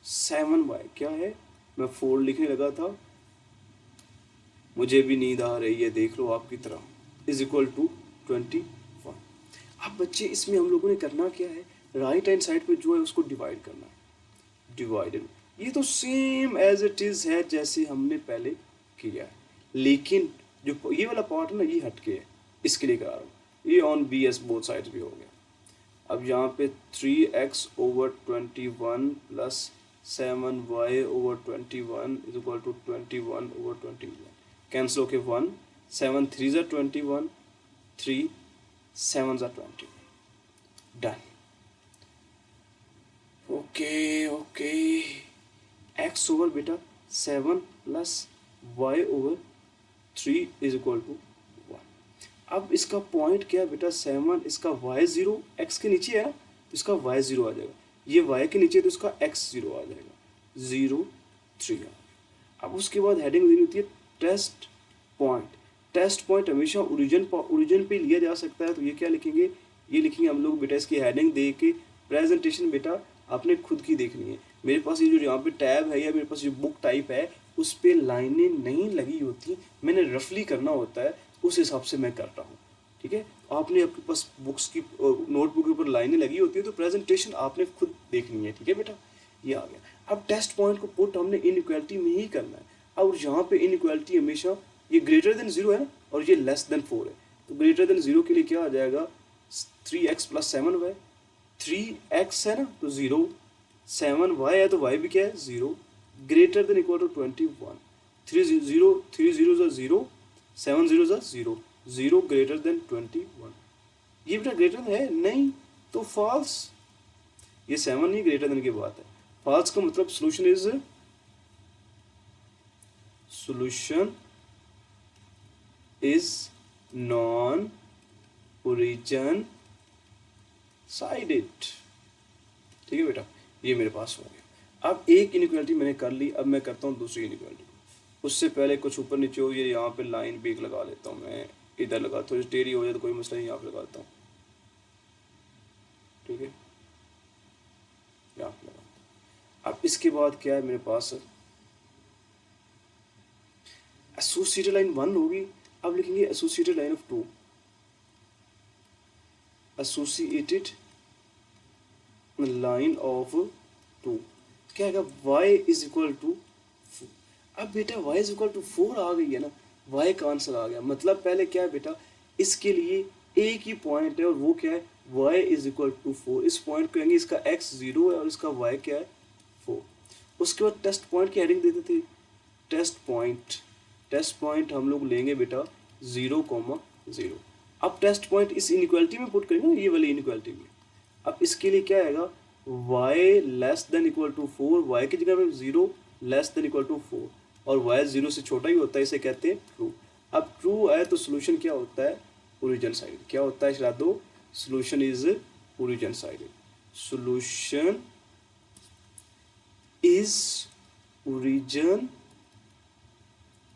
7y क्या है, मैं 4 लिखने लगा था, मुझे भी नींद आ रही है देख लो आपकी तरह, इज इक्वल टू 21। अब बच्चे इसमें हम लोगों ने करना क्या है, राइट हैंड साइड पे जो है उसको डिवाइड करना है, डिवाइडेड। ये तो सेम एज इट इज है जैसे हमने पहले किया है, लेकिन जो ये वाला पार्ट है ना ये हटके है, इसके लिए करा रहा हूँ, ये on B S both sides भी हो गया। अब यहाँ पे 3x over 21 plus 7y over 21 is equal to 21 over 21, cancel होके 1, 7 3 ज़ा 21, 3 7 ज़ा 21, डन। ओके x ओवर बेटा 7 plus y over 3 is equal to 1। अब इसका पॉइंट क्या है बेटा 7, इसका y 0 x के नीचे है ना, तो इसका y 0 आ जाएगा, ये y के नीचे तो इसका x 0 आ जाएगा, 0 3 आ जाएगा। अब उसके बाद हेडिंग देनी होती है टेस्ट पॉइंट। टेस्ट पॉइंट हमेशा ओरिजिन पे लिया जा सकता है, तो ये क्या लिखेंगे, ये लिखेंगे हम लोग बेटा, इसकी हेडिंग दे के प्रेजेंटेशन बेटा आपने खुद की देखनी है। मेरे पास ये जो यहाँ पे टैब है या मेरे पास जो बुक टाइप है उस पर लाइनें नहीं लगी होती, मैंने रफली करना होता है, उस हिसाब से मैं करता हूँ, ठीक है। आपने आपके पास बुक्स की नोटबुक के ऊपर लाइनें लगी होती है तो प्रेजेंटेशन आपने खुद देखनी है, ठीक है बेटा। ये आ गया। अब टेस्ट पॉइंट को पुट हमने इनइक्वालिटी में ही करना है, और यहाँ पे इनइक्वालिटी हमेशा ये ग्रेटर देन 0 है ना, और ये लेस देन 4 है, तो ग्रेटर देन 0 के लिए क्या आ जाएगा, 3x प्लस 7y, 3x है ना तो 0, 7y है तो y भी क्या है 0, greater than equal to 21, 3 0 3 0 0, 7 0 0, 0 greater than 21। ये बेटा ग्रेटर है नहीं तो फॉल्स, ये 7 ही ग्रेटर देन की बात है, फॉल्स का मतलब solution is non origin sided, ठीक है बेटा। ये मेरे पास हो गया। अब एक इनइक्वालिटी मैंने कर ली, अब मैं करता हूँ दूसरी इनइक्वालिटी। उससे पहले कुछ ऊपर नीचे हो, ये यहाँ पे लाइन भी एक लगा लेता हूँ मैं, इधर लगा, थोड़ी टेढ़ी हो जाए तो कोई मसला नहीं, यहाँ पे लगाता हूँ, ठीक है, यहाँ पे लगाता हूँ। अब इसके बाद क्या है मेरे पास, एसोसिएटेड लाइन 1 होगी, अब लिखेंगे associated line of 2, associated line of 2 क्या है, y इज इक्वल टू 4। अब बेटा y इज इक्वल टू 4 आ गई है ना, y का आंसर आ गया, मतलब पहले क्या है बेटा, इसके लिए एक ही पॉइंट है और वो क्या है, y इज इक्वल टू 4। इस पॉइंट को कहेंगे इसका x 0 है और इसका y क्या है 4। उसके बाद टेस्ट पॉइंट की हेडिंग देते थे, टेस्ट टेस्ट पॉइंट हम लोग लेंगे बेटा 0,0। अब टेस्ट पॉइंट इस इनइक्वालिटी में पुट करेंगे ना, ये वाली इनइक्वालिटी में। अब इसके लिए क्या आएगा, y less than equal to 4, y की जगह पे 0 लेस देन इक्वल टू 4, और y 0 से छोटा ही होता है, इसे कहते हैं ट्रू। अब ट्रू आए तो सोल्यूशन क्या होता है, ओरिजिन साइड। क्या होता है श्राद्धो, solution is origin side. Solution is origin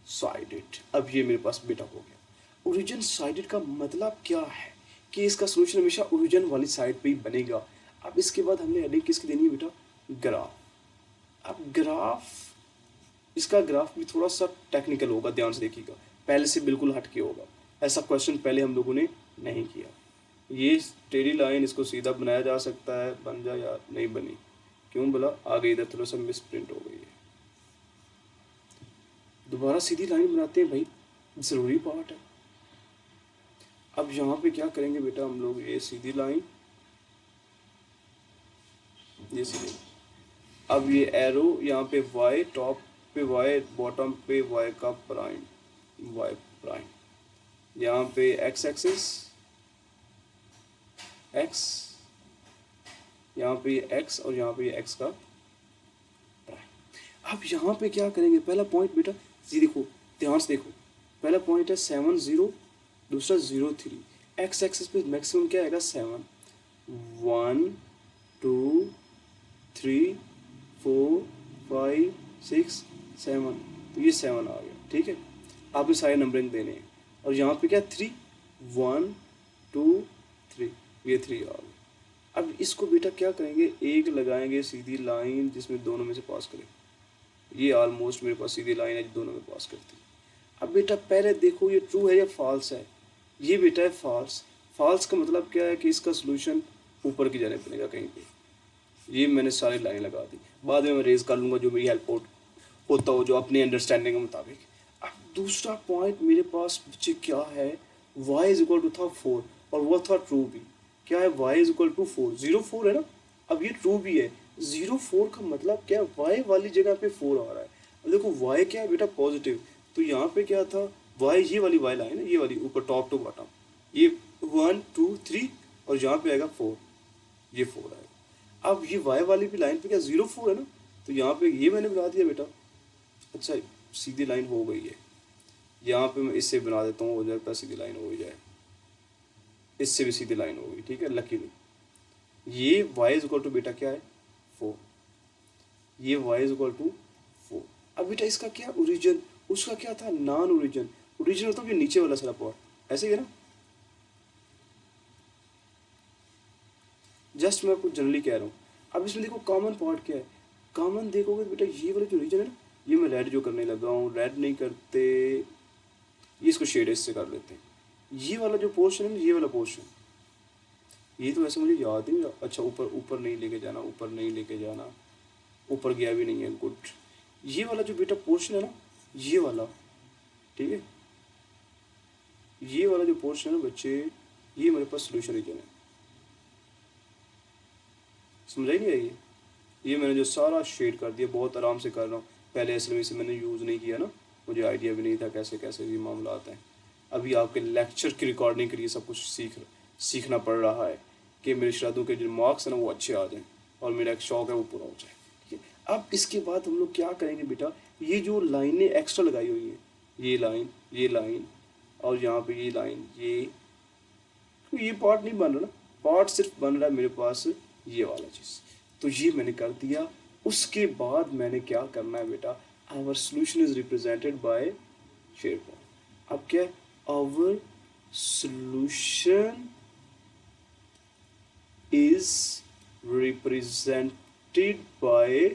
sided. अब ये मेरे पास बेटा हो गया। ओरिजिन साइडेड का मतलब क्या है कि इसका सोल्यूशन हमेशा ओरिजिन वाली साइड पे ही बनेगा। अब इसके बाद हमने हेडिंग किसकी देनी है बेटा, ग्राफ। अब ग्राफ, इसका ग्राफ भी थोड़ा सा टेक्निकल होगा, ध्यान से देखिएगा, पहले से बिल्कुल हटके होगा। ऐसा क्वेश्चन पहले हम लोगों ने नहीं किया। ये टेढ़ी लाइन, इसको सीधा बनाया जा सकता है, बन जा यार, नहीं बनी, क्यों बोला, आगे इधर थोड़ा सा मिस प्रिंट हो गई है। दोबारा सीधी लाइन बनाते हैं भाई, ज़रूरी पार्ट है। अब यहाँ पे क्या करेंगे बेटा हम लोग, ये सीधी लाइन, ये सीधी। अब ये एरो यहाँ पे y, टॉप पे y, बॉटम पे y का प्राइम, y प्राइम। यहाँ पे x एक्सिस x, यहाँ पे x और यहाँ पे x का प्राइम। अब यहाँ पे क्या करेंगे, पहला पॉइंट बेटा जी देखो, ध्यान से देखो, पहला पॉइंट है 7 0, दूसरा 0 3। x एक्सिस पे मैक्सिमम क्या आएगा, 7, 1 2 3 4 5 6 7, तो ये 7 आ गया, ठीक है। आपने सारे नंबरिंग देने हैं, और यहाँ पे क्या 3 1 2 3, ये 3 आ गया। अब इसको बेटा क्या करेंगे, एक लगाएंगे सीधी लाइन जिसमें दोनों में से पास करें। ये ऑलमोस्ट मेरे पास सीधी लाइन है जो दोनों में पास करती है। अब बेटा पहले देखो ये ट्रू है या फॉल्स है। ये बेटा है फॉल्स। फॉल्स का मतलब क्या है कि इसका सोल्यूशन ऊपर की जाने पड़ेगा कहीं पे। ये मैंने सारी लाइन लगा दी, बाद में मैं रेज कर लूँगा जो मेरी हेल्प होता हो, जो अपनी अंडरस्टैंडिंग के मुताबिक। अब दूसरा पॉइंट मेरे पास बच्चे क्या है, y इज इक्वल टू था 4, और वो था ट्रू भी। क्या है, y इज इक्वल टू 4, 0 4 है ना। अब ये ट्रू भी है, 0 4 का मतलब क्या है, y वाली जगह पे 4 आ रहा है। अब देखो y क्या है बेटा, पॉजिटिव, तो यहाँ पे क्या था, y, ये वाली y लाइन है, ये वाली ऊपर टॉप टू बॉटम, ये 1 2 3, और यहाँ पे आएगा 4, ये 4 आएगा। अब ये y वाली भी लाइन पे क्या 0 4 है ना, तो यहाँ पे ये मैंने बना दिया बेटा। अच्छा सीधी लाइन हो गई है, यहाँ पे मैं इससे बना देता हूँ, हो जाता है सीधी लाइन हो ही जाए, इससे भी सीधी लाइन हो गई, ठीक है। लकीली ये y इज इक्वल टू बेटा क्या है 4, ये y इज इक्वल टू 4। अब बेटा इसका क्या ओरिजिन, उसका क्या था नॉन ओरिजिन। ओरिजिन मतलब ये नीचे वाला सारा पार्ट, ऐसे ही है ना। जस्ट मैं आपको जनरली कह रहा हूँ। अब इसमें देखो कॉमन पार्ट क्या है, कॉमन देखोगे बेटा ये वाला जो रीजन है ना, ये मैं रेड जो करने लगा हूँ, रेड नहीं करते, ये इसको शेड इससे कर लेते हैं। ये वाला जो पोर्शन है ना, ये वाला पोर्शन, ये तो वैसे मुझे याद नहीं। अच्छा ऊपर ऊपर नहीं लेके जाना, ऊपर नहीं लेके जाना, ऊपर गया भी नहीं है, गुड। ये वाला जो बेटा पोर्शन है ना, ये वाला, ठीक है, ये वाला जो पोर्शन है बच्चे, ये मेरे पास सोल्यूशन रीजन है। समझ ही नहीं आई, ये मैंने जो सारा शेड कर दिया, बहुत आराम से कर रहा हूँ। पहले असल में इसे मैंने यूज़ नहीं किया ना, मुझे आइडिया भी नहीं था कैसे कैसे ये मामला आता है। अभी आपके लेक्चर की रिकॉर्डिंग के लिए सब कुछ सीखना पड़ रहा है कि मेरे श्राद्धों के जो मार्क्स हैं ना वो अच्छे आ जाएँ, और मेरा एक शौक़ है वो पूरा हो जाए, ठीक है। अब इसके बाद हम लोग क्या करेंगे बेटा, ये जो लाइनें एक्स्ट्रा लगाई हुई हैं, ये लाइन और यहाँ पर ये लाइन, ये पार्ट नहीं बन रहा ना, पार्ट सिर्फ बन रहा है मेरे पास ये वाला चीज़, तो ये मैंने कर दिया। उसके बाद मैंने क्या करना है बेटा, our solution is represented by shade point. अब क्या, our solution is represented by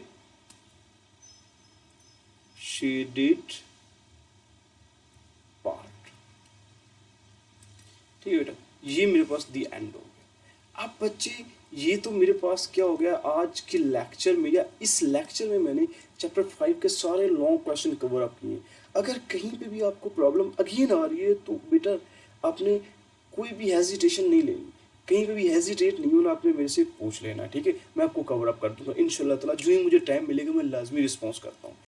shaded part, ठीक है बेटा। ये मेरे पास दी एंड हो गया। अब बच्चे ये तो मेरे पास क्या हो गया आज के लेक्चर में, या इस लेक्चर में मैंने चैप्टर 5 के सारे लॉन्ग क्वेश्चन कवर अप किए। अगर कहीं पे भी आपको प्रॉब्लम अगेन आ रही है तो बेटा आपने कोई भी हेजिटेशन नहीं लेनी, कहीं पे भी हेजिटेट नहीं होना, आपने मेरे से पूछ लेना, ठीक है। मैं आपको कवर अप कर दूंगा इंशाल्लाह ताला, जो ही मुझे टाइम मिलेगा मैं लाजमी रिस्पॉन्स करता हूँ।